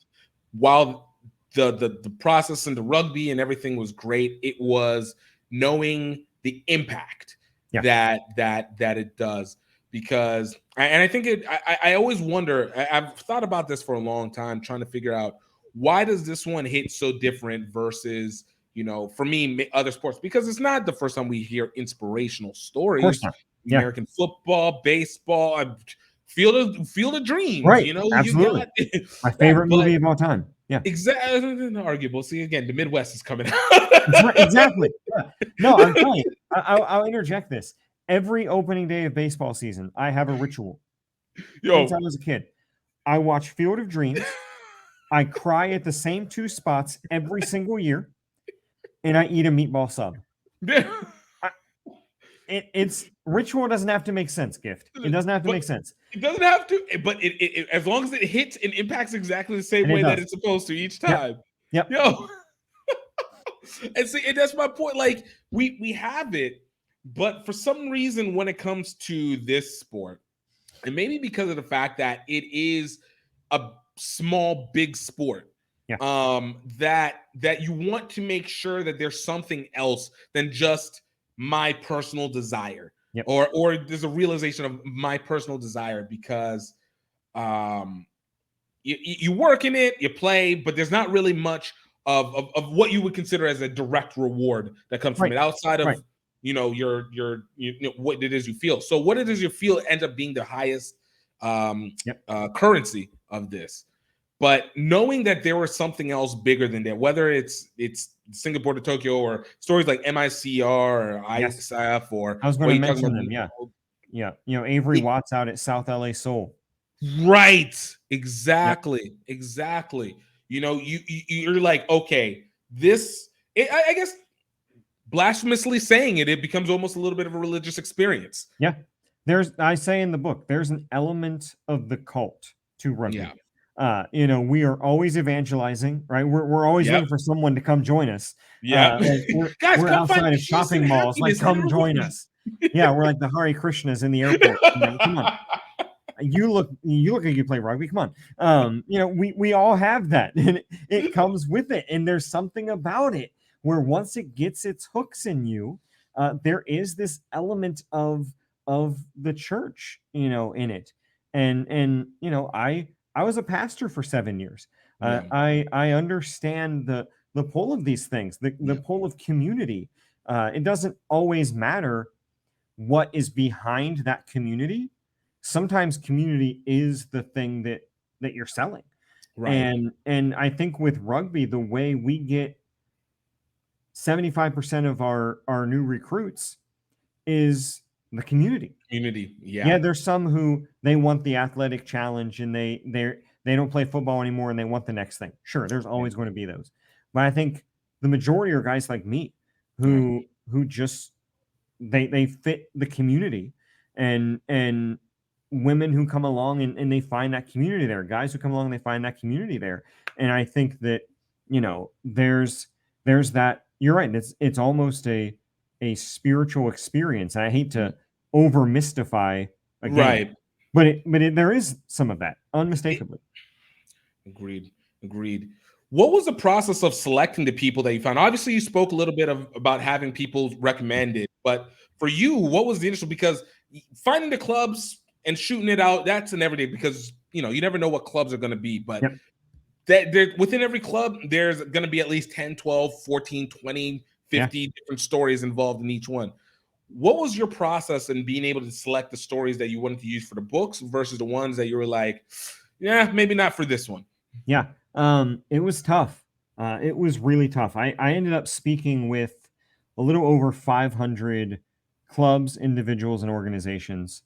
while the process and the rugby and everything was great, it was knowing the impact that it does. Because I think I always wonder, I've thought about this for a long time, trying to figure out, why does this one hit so different versus, for me, other sports? Because it's not the first time we hear inspirational stories. Of course not. American football, baseball, Field of Dreams. Right. Absolutely. You got my favorite movie of all time. Yeah. Exactly. Arguable. See, again, the Midwest is coming out. Right, exactly. Yeah. No, I'm telling you, I'll interject this. Every opening day of baseball season, I have a ritual. Since I was a kid, I watch Field of Dreams. I cry at the same two spots every single year, and I eat a meatball sub. It's ritual doesn't have to make sense, Gift. It doesn't have to make sense. It doesn't have to, but it as long as it hits and impacts exactly the same way that it's supposed to each time. Yep. And see, and that's my point. Like, we have it, but for some reason, when it comes to this sport, and maybe because of the fact that it is a small, big sport, that you want to make sure that there's something else than just my personal desire, or there's a realization of my personal desire, because you work in it, you play, but there's not really much of what you would consider as a direct reward that comes from it outside of your what it is you feel. So what it is you feel ends up being the highest currency of this. But knowing that there was something else bigger than that, whether it's Singapore to Tokyo or stories like MICR or ISF, or I was going to mention them. Avery Watts out at South LA Soul. Right. Exactly. You're like, okay, this, I guess, blasphemously saying it becomes almost a little bit of a religious experience. Yeah. I say in the book, there's an element of the cult to rugby. Yeah. We are always evangelizing, right? We're always looking for someone to come join us. Yeah. Guys, we're outside of shopping malls. Like, come join us. Yeah, we're like the Hare Krishnas in the airport. Come on. You look like you play rugby. Come on. We all have that, and it comes with it. And there's something about it where once it gets its hooks in you, there is this element of the church, in it. And I was a pastor for 7 years. I understand the pull of these things, the pull of community. It doesn't always matter what is behind that community. Sometimes community is the thing that you're selling. Right. And I think with rugby, the way we get 75% of our new recruits is the community. Yeah. There's some who they want the athletic challenge and they don't play football anymore and they want the next thing. Sure, there's always going to be those. But I think the majority are guys like me who just they fit the community, and women who come along and they find that community there, guys who come along and they find that community there. And I think that, there's that, you're right, it's almost a spiritual experience. And I hate to over mystify again, right, but there is some of that, unmistakably. Agreed. What was the process of selecting the people that you found? Obviously, you spoke a little bit about having people recommended, but for you, what was the initial? Because finding the clubs and shooting it out, that's an everyday, because you never know what clubs are going to be. But that within every club, there's going to be at least 10, 12, 14, 20, 50 different stories involved in each one. What was your process in being able to select the stories that you wanted to use for the books versus the ones that you were like, yeah, maybe not for this one? Yeah. It was tough. It was really tough. I ended up speaking with a little over 500 clubs, individuals, and organizations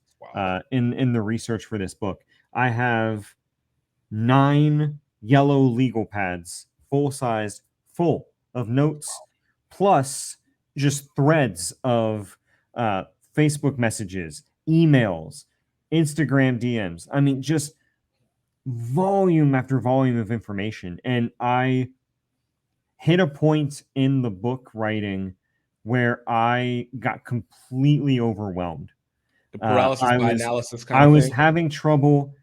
in the research for this book. I have 9 yellow legal pads, full of notes, plus just threads of Facebook messages, emails, Instagram DMs. I mean, just volume after volume of information. And I hit a point in the book writing where I got completely overwhelmed. The paralysis by analysis kind I of was thing. having trouble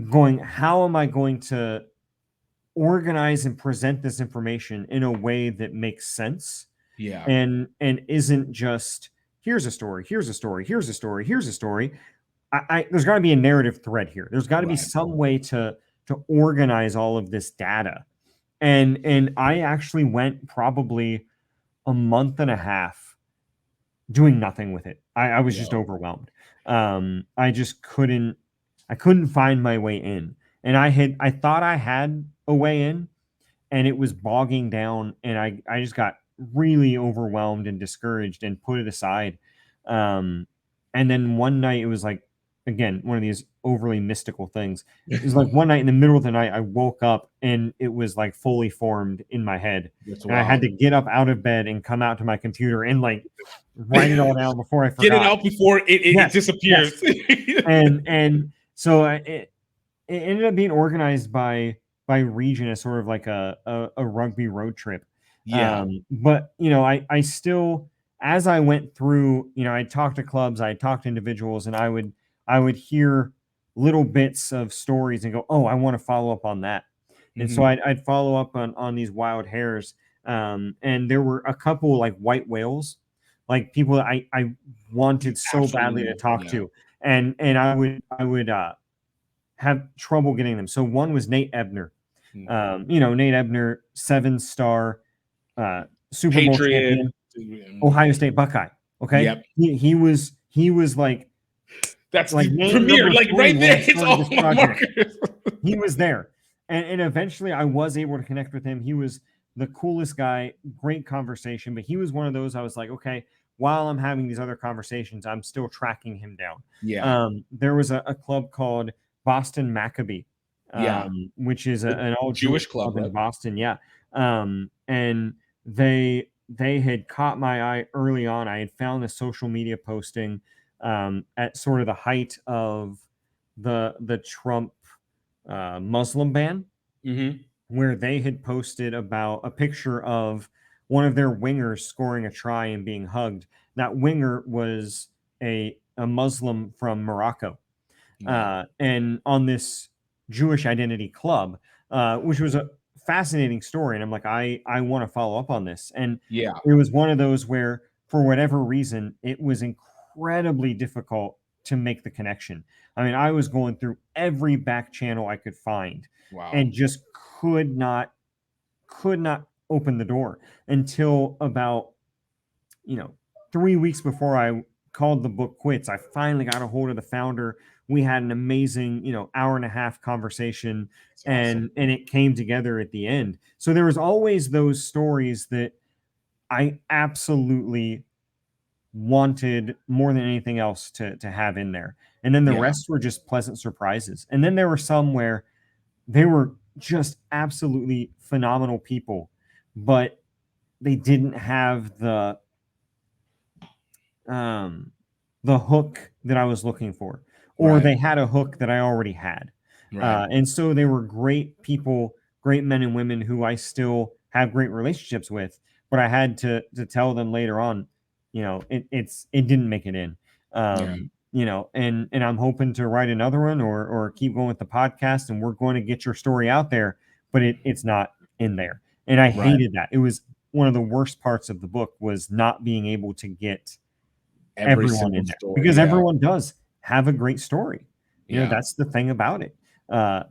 going, how am I going to organize and present this information in a way that makes sense? Yeah. And isn't just, here's a story, here's a story, here's a story, here's a story. There's got to be a narrative thread here. There's got to be some way to organize all of this data. And I actually went probably a month and a half doing nothing with it. I was just overwhelmed. I just couldn't find my way in. And I thought I had a way in, and it was bogging down, and I just got really overwhelmed and discouraged and put it aside. And then one night, it was like, again, one of these overly mystical things. It was like one night in the middle of the night, I woke up and it was like fully formed in my head. And I had to get up out of bed and come out to my computer and like write it all down before I forgot. Get it out before it disappears. Yes. And so it ended up being organized by region as sort of like a rugby road trip. Yeah. But I still, as I went through, I talked to clubs, I talked to individuals, and I would hear little bits of stories and go, oh, I want to follow up on that. And so I'd follow up on these wild hares. And there were a couple like white whales, like people that I wanted so badly to talk to. And I would have trouble getting them. So one was Nate Ebner. Nate Ebner, 7-star Super Bowl champion, Ohio State Buckeye. Okay. Yep. He was like, that's like the premiere, like right there. It's all my markers. He was there. And eventually I was able to connect with him. He was the coolest guy, great conversation, but he was one of those I was like, okay, while I'm having these other conversations, I'm still tracking him down. Yeah. There was a club called Boston Maccabee, which is an all Jewish club in Boston. Yeah. And they had caught my eye early on. I had found a social media posting at sort of the height of the Trump Muslim ban, where they had posted about a picture of one of their wingers scoring a try and being hugged. That winger was a Muslim from Morocco, and on this Jewish identity club, which was a fascinating story. And I'm like, I want to follow up on this. And it was one of those where, for whatever reason, it was incredibly difficult to make the connection. I mean, I was going through every back channel I could find and just could not open the door until about 3 weeks before I called the book quits. I finally got a hold of the founder. We had an amazing, hour and a half conversation, and it came together at the end. So there was always those stories that I absolutely wanted more than anything else to have in there. And then the Yeah. rest were just pleasant surprises. And then there were some where they were just absolutely phenomenal people, but they didn't have the hook that I was looking for, or Right. they had a hook that I already had. Right. And so they were great people, great men and women who I still have great relationships with, but I had to tell them later on, you know, it didn't make it in. Yeah. You know, and I'm hoping to write another one or keep going with the podcast, and we're going to get your story out there, but it's not in there. And I Right. hated that. It was one of the worst parts of the book was not being able to get Every everyone single in there, story, because yeah. everyone does have a great story. You know, Yeah. that's the thing about it. The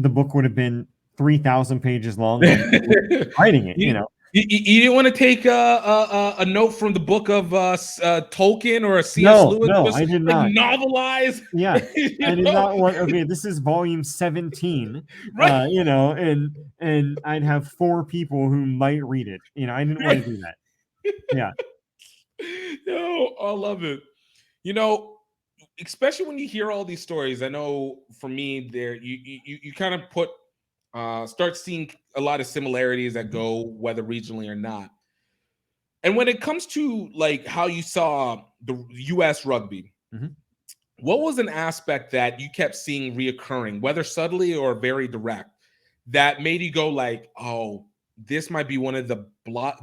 book would have been 3,000 pages long writing it, you know. You didn't want to take a note from the book of Tolkien or a C.S. No, Lewis? no, Just, I did like, not. novelize. Yeah, you I did know? not want. Okay, this is volume 17. Right. You know, and I'd have 4 people who might read it. You know, I didn't want to do that. Yeah. No, I love it. You know, especially when you hear all these stories. I know for me, there you kind of put start seeing a lot of similarities that go whether regionally or not. And when it comes to like how you saw the U.S. rugby, Mhm. what was an aspect that you kept seeing reoccurring, whether subtly or very direct, that made you go like, "Oh, this might be one of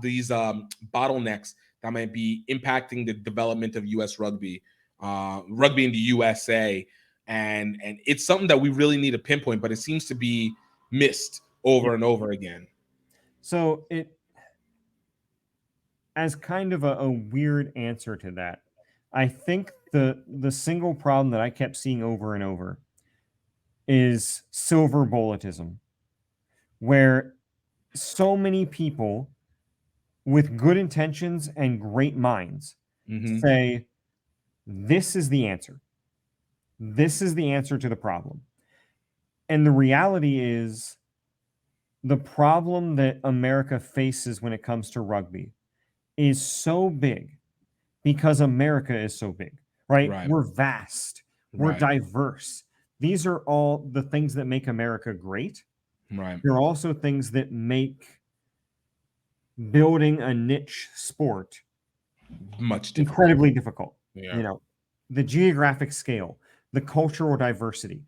these bottlenecks that might be impacting the development of U.S. rugby, rugby in the USA," and it's something that we really need to pinpoint, but it seems to be missed over and over again. So as kind of a weird answer to that, I think the single problem that I kept seeing over and over is silver bulletism, where so many people with good intentions and great minds Mhm. say, this is the answer. This is the answer to the problem. And the reality is, the problem that America faces when it comes to rugby is so big because America is so big, right? Right. We're vast, we're Right. diverse. These are all the things that make America great. Right. There are also things that make building a niche sport Much difficult. incredibly difficult. Yeah. You know, the geographic scale, the cultural diversity,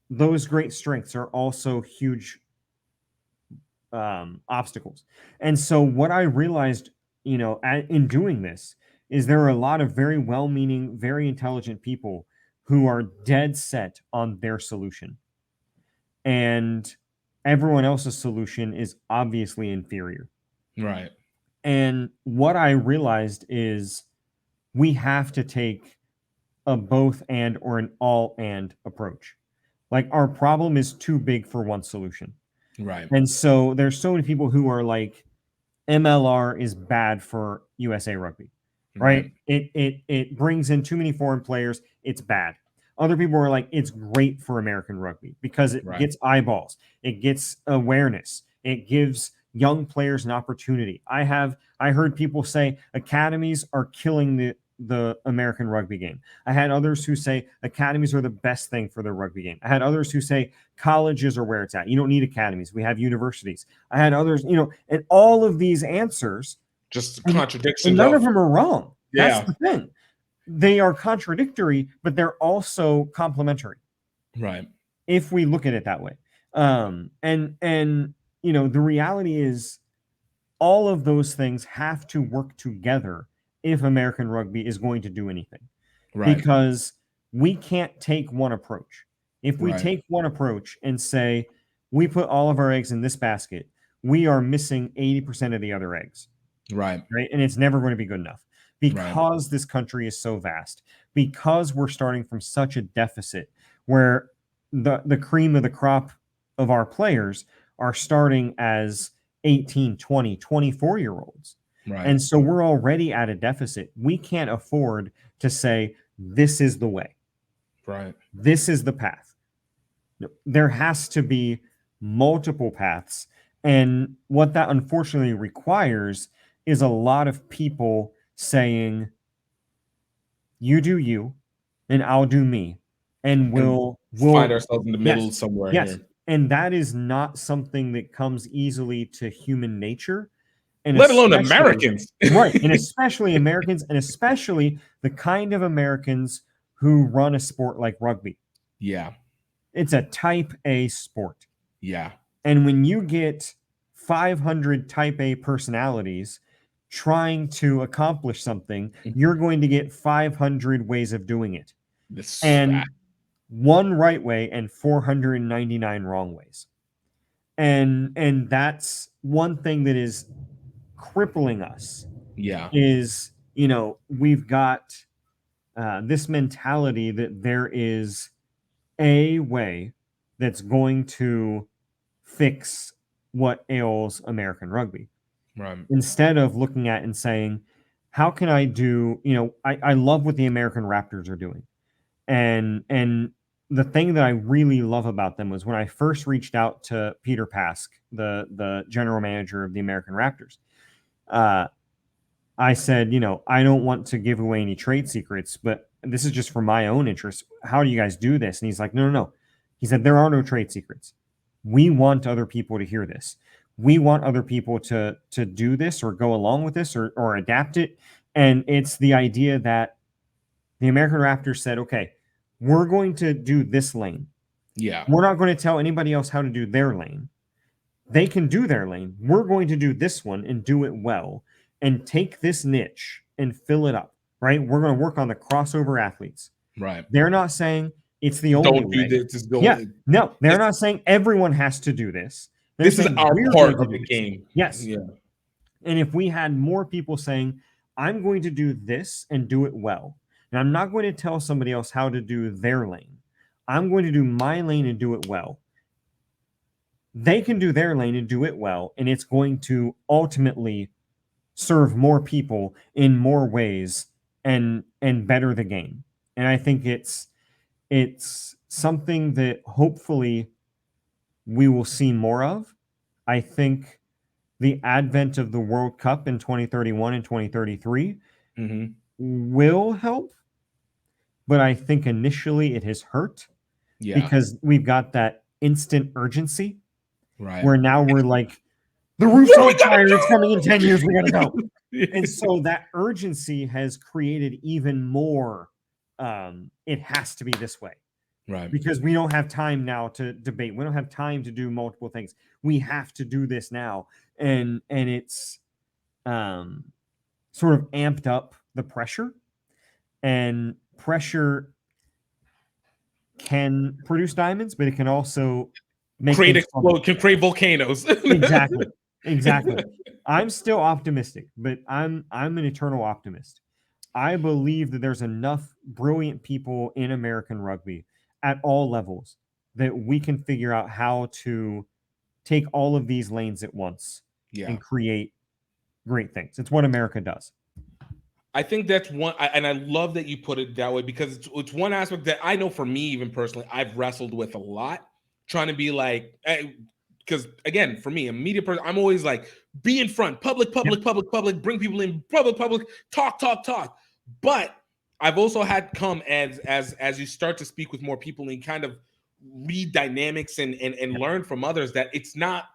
those great strengths are also huge obstacles. And so what I realized, you know, in doing this is there are a lot of very well-meaning, very intelligent people who are dead set on their solution. And everyone else's solution is obviously inferior. Right. And what I realized is we have to take a both and or an all and approach. Like our problem is too big for one solution. Right. And so there's so many people who are like, MLR is bad for USA rugby, right? It brings in too many foreign players. It's bad. Other people are like, it's great for American rugby because it Right. gets eyeballs, it gets awareness, it gives young players an opportunity. I heard people say academies are killing the American rugby game. I had others who say academies are the best thing for the rugby game. I had others who say colleges are where it's at. You don't need academies. We have universities. I had others, you know, and all of these answers, just and contradictions. none of them are wrong. Yeah. That's the thing. They are contradictory, but they're also complementary. Right. If we look at it that way. And you know, the reality is all of those things have to work together if American rugby is going to do anything. Right. Because we can't take one approach. If we Right. take one approach and say, we put all of our eggs in this basket, we are missing 80% of the other eggs. Right. Right. And it's never going to be good enough because this country is so vast, because we're starting from such a deficit where the cream of the crop of our players are starting as 18, 20, 24-year-olds. Right. And so we're already at a deficit. We can't afford to say, this is the way. Right. This is the path. There has to be multiple paths. And what that unfortunately requires is a lot of people saying, you do you, and I'll do me. And we'll find ourselves in the middle somewhere yes. here. And that is not something that comes easily to human nature. And let alone Americans. Right. And especially Americans, and especially the kind of Americans who run a sport like rugby. Yeah. It's a type A sport. Yeah. And when you get 500 type A personalities trying to accomplish something, you're going to get 500 ways of doing it. And one right way and 499 wrong ways. And that's one thing that is crippling us. Yeah. Is, you know, we've got this mentality that there is a way that's going to fix what ails American rugby. Right. Instead of looking at and saying, how can I do, you know, I love what the American Raptors are doing. And the thing that I really love about them was when I first reached out to Peter Pask, the general manager of the American Raptors, I said, you know, I don't want to give away any trade secrets, but this is just for my own interest. How do you guys do this? And he's like, no. He said, there are no trade secrets. We want other people to hear this. We want other people to do this or go along with this or adapt it. And it's the idea that the American Raptors said, okay, we're going to do this lane. Yeah. We're not going to tell anybody else how to do their lane. They can do their lane. We're going to do this one and do it well and take this niche and fill it up, right? We're going to work on the crossover athletes. Right. They're not saying it's the only Don't way. do this. No, they're not saying everyone has to do this. They're this is saying our part of the game. Yes. Yeah. And if we had more people saying, I'm going to do this and do it well, and I'm not going to tell somebody else how to do their lane. I'm going to do my lane and do it well. They can do their lane and do it well, and it's going to ultimately serve more people in more ways and better the game. And I think it's something that hopefully we will see more of. I think the advent of the World Cup in 2031 and 2033 will help, but I think initially it has hurt because we've got that instant urgency, right? Where now we're like, the roof's on fire, it's coming in 10 years, we gotta go. And so that urgency has created even more, it has to be this way. Right. Because we don't have time now to debate. We don't have time to do multiple things. We have to do this now. And it's sort of amped up the pressure. And pressure can produce diamonds, but it can also create volcanoes. Exactly. I'm still optimistic, but I'm an eternal optimist. I believe that there's enough brilliant people in American rugby at all levels that we can figure out how to take all of these lanes at once and create great things. It's what America does. I think that's one, and I love that you put it that way, because it's one aspect that I know for me, even personally, I've wrestled with a lot, trying to be like, because again, for me, a media person, I'm always like, be in front, public, bring people in, public, talk. But I've also had come as you start to speak with more people and kind of read dynamics and learn from others, that it's not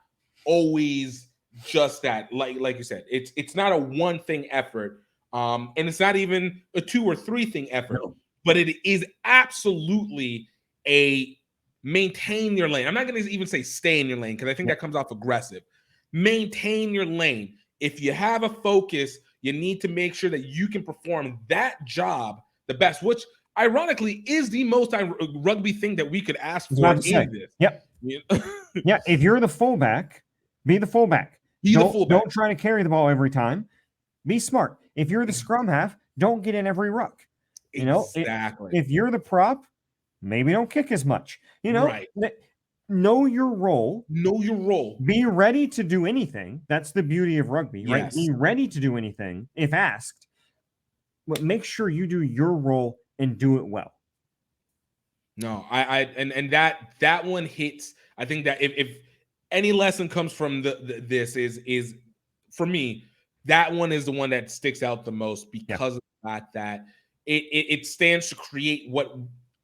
always just that. Like you said, it's not a one thing effort. And it's not even a 2 or 3 thing effort, but it is absolutely a maintain your lane. I'm not going to even say stay in your lane, because I think that comes off aggressive. Maintain your lane. If you have a focus, you need to make sure that you can perform that job the best, which ironically is the most rugby thing that we could ask for in this. Yep. Yeah. If you're the fullback, be the fullback. Don't try to carry the ball every time. Be smart. If you're the scrum half, don't get in every ruck. You know, exactly. If you're the prop, maybe don't kick as much. You know, know your role. Know your role. Be ready to do anything. That's the beauty of rugby, right? Yes. Be ready to do anything if asked, but make sure you do your role and do it well. No, and that one hits. I think that if any lesson comes from this is for me, that one is the one that sticks out the most because of the fact that it stands to create what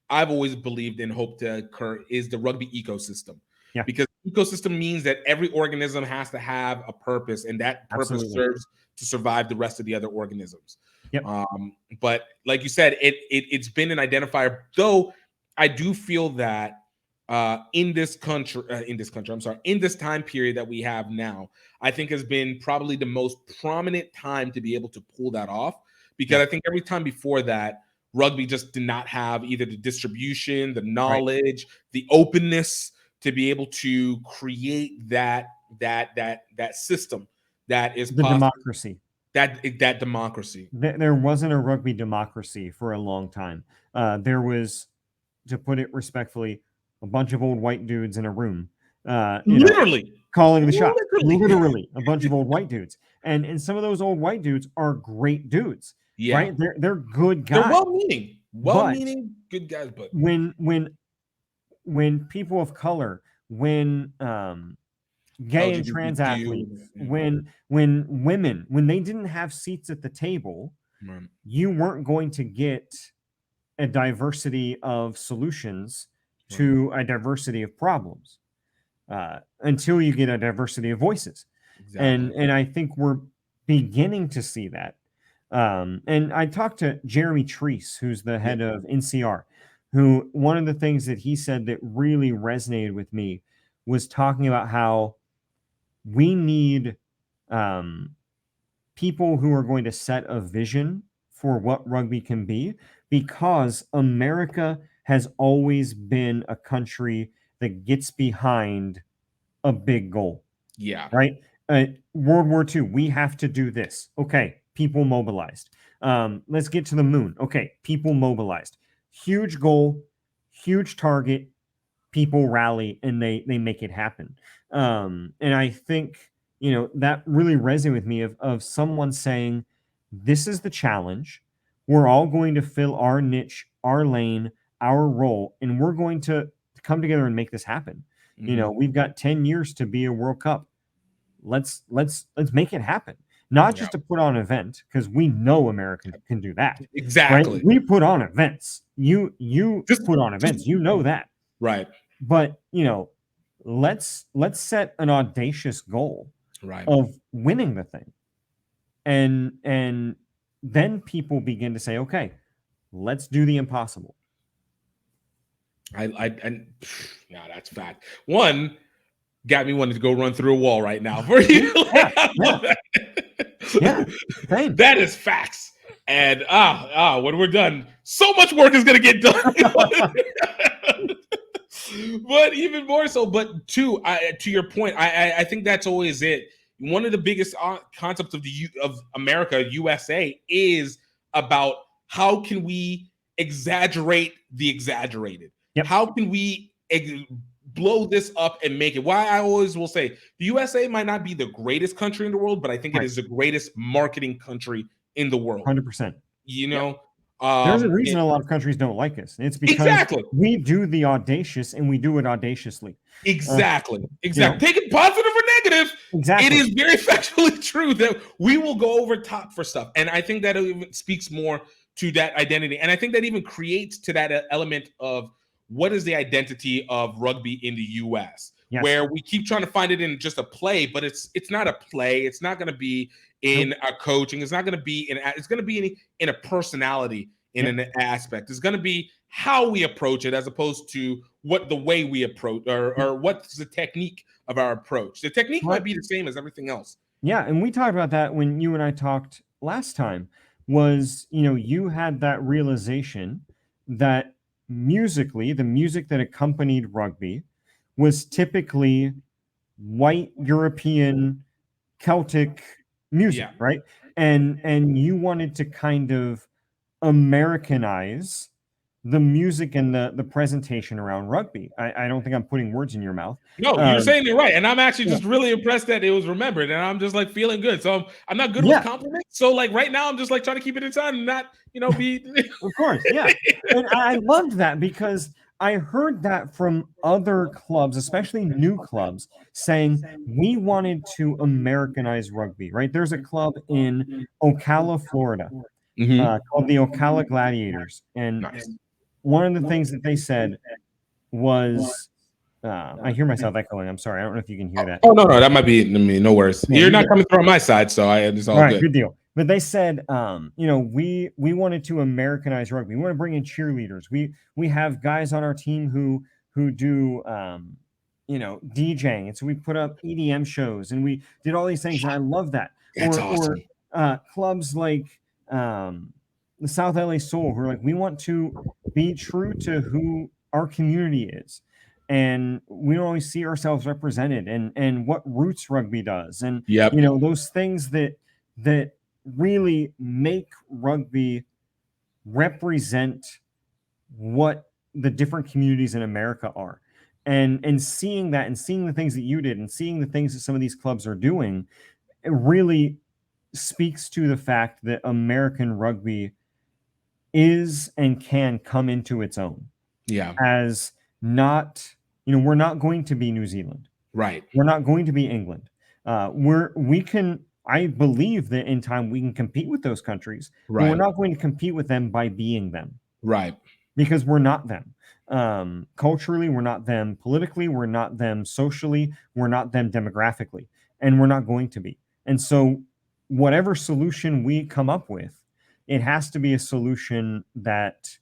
I've always believed and hoped to occur is the rugby ecosystem. Yeah. Because ecosystem means that every organism has to have a purpose, and that purpose serves to survive the rest of the other organisms. Yep. But like you said, it's been an identifier, though I do feel that in this time period that we have now, I think has been probably the most prominent time to be able to pull that off, because I think every time before that, rugby just did not have either the distribution, the knowledge, the openness to be able to create that system that is the democracy. That democracy. There wasn't a rugby democracy for a long time. There was, to put it respectfully, a bunch of old white dudes in a room, literally calling the shots. Literally, a bunch of old white dudes, and some of those old white dudes are great dudes. Yeah, right? They're good guys. They're well-meaning, good guys. But when people of color, when gay and trans athletes, when women, when they didn't have seats at the table, you weren't going to get a diversity of solutions to a diversity of problems until you get a diversity of voices. Exactly. And I think we're beginning to see that. And I talked to Jeremy Treese, who's the head of NCR, who one of the things that he said that really resonated with me was talking about how we need people who are going to set a vision for what rugby can be, because America has always been a country that gets behind a big goal. Yeah. Right? World War II, we have to do this. Okay, people mobilized. Let's get to the moon. Okay, people mobilized. Huge goal, huge target, people rally, and they make it happen. And I think, that really resonated with me of someone saying, this is the challenge. We're all going to fill our niche, our lane, our role, and we're going to come together and make this happen. Mm-hmm. We've got 10 years to be a World Cup. Let's make it happen. Not just to put on an event, because we know America can do that. Exactly. Right? We put on events. You just put on events. You know that. Right. But let's set an audacious goal of winning the thing. And then people begin to say, okay, let's do the impossible. No, that's fact. One got me wanting to go run through a wall right now for you. That is facts. And when we're done, so much work is going to get done. But even more so, but to your point, I think that's always it. One of the biggest concepts of America, USA, is about how can we exaggerate the exaggerated? Yep. How can we blow this up and make it? Why I always will say the USA might not be the greatest country in the world, but I think it is the greatest marketing country in the world. 100%. There's a reason a lot of countries don't like us. It's because we do the audacious and we do it audaciously. Exactly. Take it positive or negative. Exactly. It is very factually true that we will go over top for stuff. And I think that even speaks more to that identity. And I think that even creates to that element of what is the identity of rugby in the US, where we keep trying to find it in just a play, but it's not a play. It's not going to be in a coaching. It's not going to be it's going to be in a personality, in an aspect. It's going to be how we approach it, as opposed to the way we approach or what's the technique of our approach. The technique might be the same as everything else. Yeah. And we talked about that when you and I talked last time, was, you had that realization that musically, the music that accompanied rugby was typically white European Celtic music, right? And you wanted to kind of Americanize the music and the presentation around rugby. I don't think I'm putting words in your mouth. No, you're saying it right. And I'm actually just really impressed that it was remembered, and I'm just like feeling good. So I'm not good with compliments. So like right now I'm just like trying to keep it inside and not, be Of course, yeah. And I loved that, because I heard that from other clubs, especially new clubs, saying we wanted to Americanize rugby, right? There's a club in Ocala, Florida, called the Ocala Gladiators. And Nice. one of the things that they said was, I hear myself echoing. I'm sorry. I don't know if you can hear that. Oh, no, that might be me. No worries. Yeah, You're not coming through on my side, so it's all good. Good deal. But they said, we wanted to Americanize rugby. We want to bring in cheerleaders. We have guys on our team who do DJing, and so we put up EDM shows, and we did all these things, and I love that. That's awesome. Or clubs like the South LA Soul, who are like, we want to be true to who our community is, and we don't always see ourselves represented, and what roots rugby does, and those things that really make rugby represent what the different communities in America are. And seeing that, and seeing the things that you did, and seeing the things that some of these clubs are doing, it really speaks to the fact that American rugby is and can come into its own. Yeah. As not, we're not going to be New Zealand. Right. We're not going to be England. I believe that in time we can compete with those countries. Right. But we're not going to compete with them by being them. Right. Because we're not them. Culturally, we're not them. Politically, we're not them. Socially, we're not them demographically. And we're not going to be. And so whatever solution we come up with, it has to be a solution that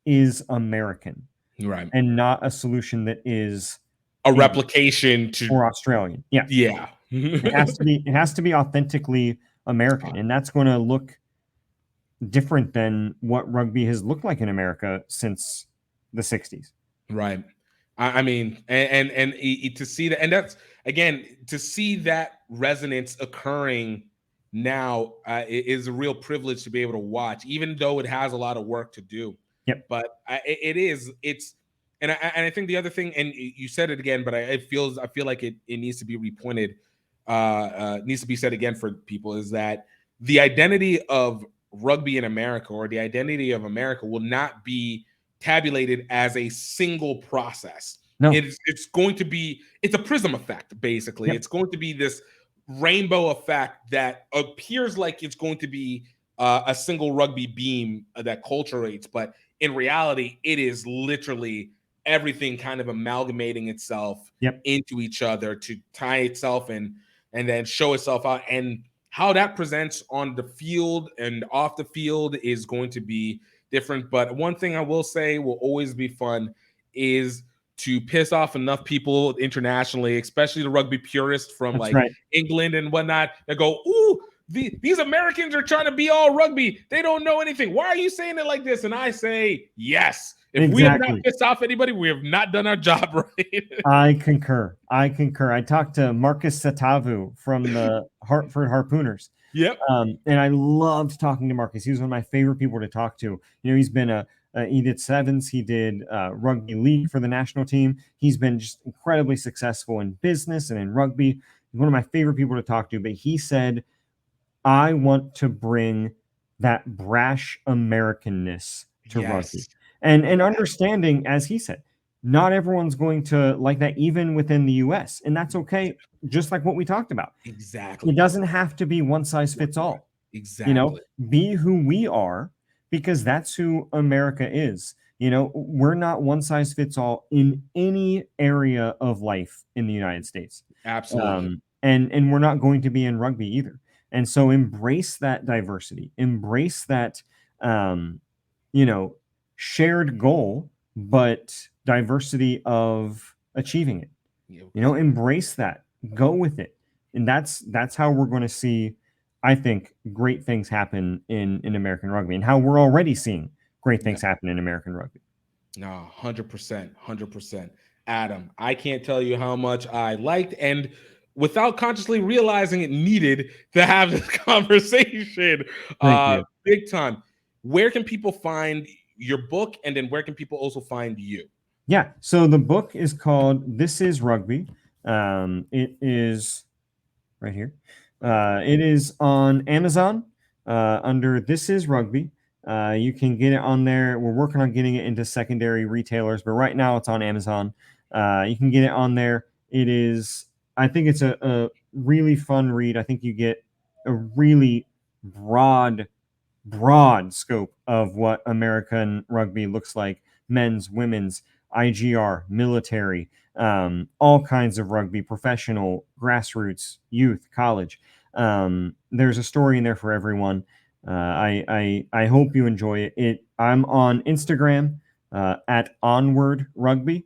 is American. Right. And not a solution that is a replication to or Australian. Yeah. Yeah. It has to be authentically American, and that's going to look different than what rugby has looked like in America since the 60s. Right. I mean, and to see that, and that's again, to see that resonance occurring now is a real privilege to be able to watch, even though it has a lot of work to do. Yep. But I think the other thing, and you said it again, but I feel like it needs to be repointed, needs to be said again for people, is that the identity of rugby in America, or the identity of America, will not be tabulated as a single process. No. It's going to be, it's a prism effect, basically. Yep. It's going to be this rainbow effect that appears like it's going to be a single rugby beam that culturates, but in reality, it is literally everything kind of amalgamating itself into each other to tie itself and then show itself out. And how that presents on the field and off the field is going to be different. But one thing I will say will always be fun is to piss off enough people internationally, especially the rugby purists from England and whatnot, that go, ooh, these Americans are trying to be all rugby. They don't know anything. Why are you saying it like this? And I say, yes. If we have not pissed off anybody, we have not done our job right. I concur. I talked to Marcus Satavu from the Hartford Harpooners. Yep. And I loved talking to Marcus. He was one of my favorite people to talk to. He's been he did sevens. He did rugby league for the national team. He's been just incredibly successful in business and in rugby. He's one of my favorite people to talk to. But he said, I want to bring that brash Americanness to rugby. And understanding, as he said, not everyone's going to like that, even within the US. And that's okay, just like what we talked about. Exactly. It doesn't have to be one size fits all. Exactly. Be who we are, because that's who America is. We're not one size fits all in any area of life in the United States. Absolutely. And we're not going to be in rugby either. And so embrace that diversity, embrace that, shared goal, but diversity of achieving it. Embrace that, go with it. And that's how we're going to see, I think, great things happen in American rugby, and how we're already seeing great things happen in American rugby. No, 100%. Adam, I can't tell you how much I liked, and without consciously realizing it, needed to have this conversation. Big time. Where can people find your book, and then where can people also find you? Yeah, so the book is called This Is Rugby. It is right here. It is on Amazon under This Is Rugby. You can get it on there. We're working on getting it into secondary retailers, but right now it's on Amazon. You can get it on there. It is, I think it's a really fun read. I think you get a really broad scope of what American rugby looks like: men's, women's, IGR, military, all kinds of rugby, professional, grassroots, youth, college. There's a story in there for everyone. I hope you enjoy it. I'm on Instagram at Onward Rugby,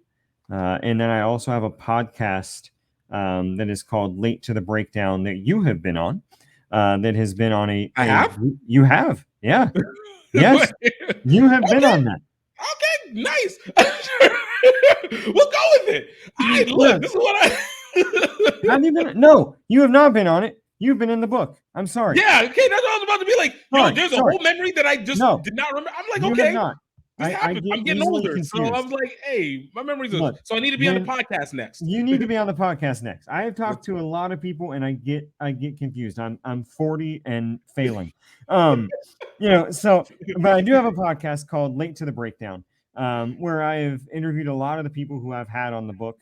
and then I also have a podcast that is called Late to the Breakdown that you have been on. That has been on I have? You have, yeah. Yes, you have been on that. Okay, nice. We'll go with it. Look, this is what I. Have you been? No, you have not been on it. You've been in the book. I'm sorry. Yeah, okay, that's what I was about to be like. Sorry, There's a whole memory that I just did not remember. I'm like, you okay. have not. I'm getting older, confused. so I was like, "Hey, my memories are." So I need to be on the podcast next. You need to be on the podcast next. I have talked to a lot of people, and I get confused. I'm 40 and failing, So, but I do have a podcast called Late to the Breakdown, where I have interviewed a lot of the people who I've had on the book.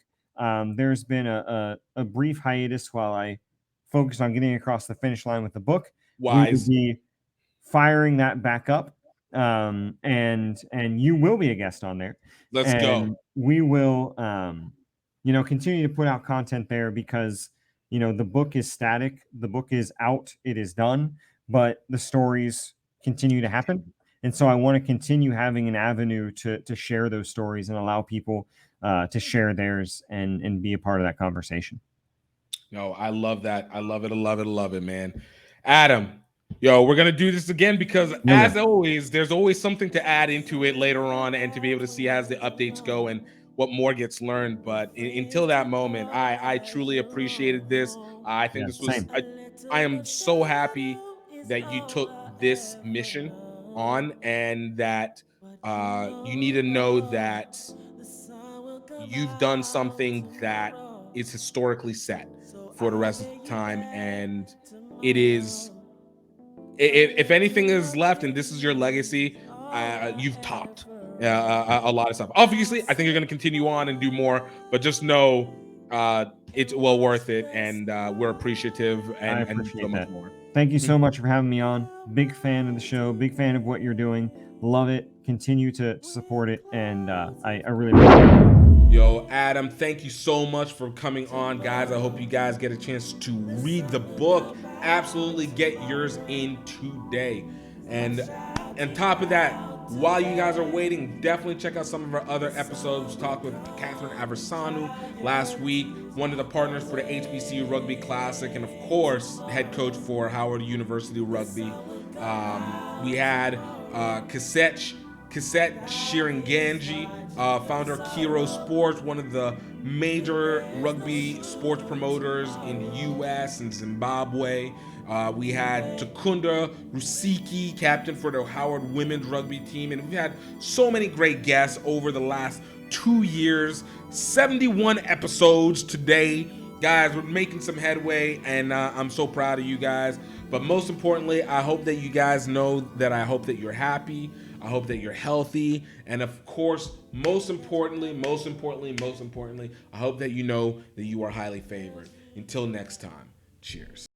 There's been a brief hiatus while I focused on getting across the finish line with the book. Wise. We will be firing that back up. And you will be a guest on there. Let's go. We will continue to put out content there because the book is static, the book is out, it is done, but the stories continue to happen. And so I want to continue having an avenue to share those stories and allow people to share theirs and be a part of that conversation. No, I love that. I love it, man. Adam, we're going to do this again because, as always, there's always something to add into it later on and to be able to see as the updates go and what more gets learned. But until that moment, I truly appreciated this. I think this was I am so happy that you took this mission on and that you need to know that you've done something that is historically set for the rest of the time. And it is... If anything is left and this is your legacy, you've topped a lot of stuff. Obviously, I think you're going to continue on and do more, but just know it's well worth it, and we're appreciative and so much more. Thank you so much for having me on. Big fan of the show, big fan of what you're doing. Love it. Continue to support it, and I really appreciate it. Adam, thank you so much for coming on, guys. I hope you guys get a chance to read the book. Absolutely get yours in today. And on top of that, while you guys are waiting, definitely check out some of our other episodes. We talked with Catherine Aversanu last week, one of the partners for the HBCU Rugby Classic, and of course, head coach for Howard University Rugby. We had Cassette Shiranganji, founder of Kiro Sports, one of the major rugby sports promoters in the U.S. and Zimbabwe. We had Takunda Rusiki, captain for the Howard women's rugby team. And we've had so many great guests over the last 2 years. 71 episodes today. Guys, we're making some headway, and I'm so proud of you guys. But most importantly, I hope that you guys know that I hope that you're happy. I hope that you're healthy. And of course, most importantly, I hope that you know that you are highly favored. Until next time, cheers.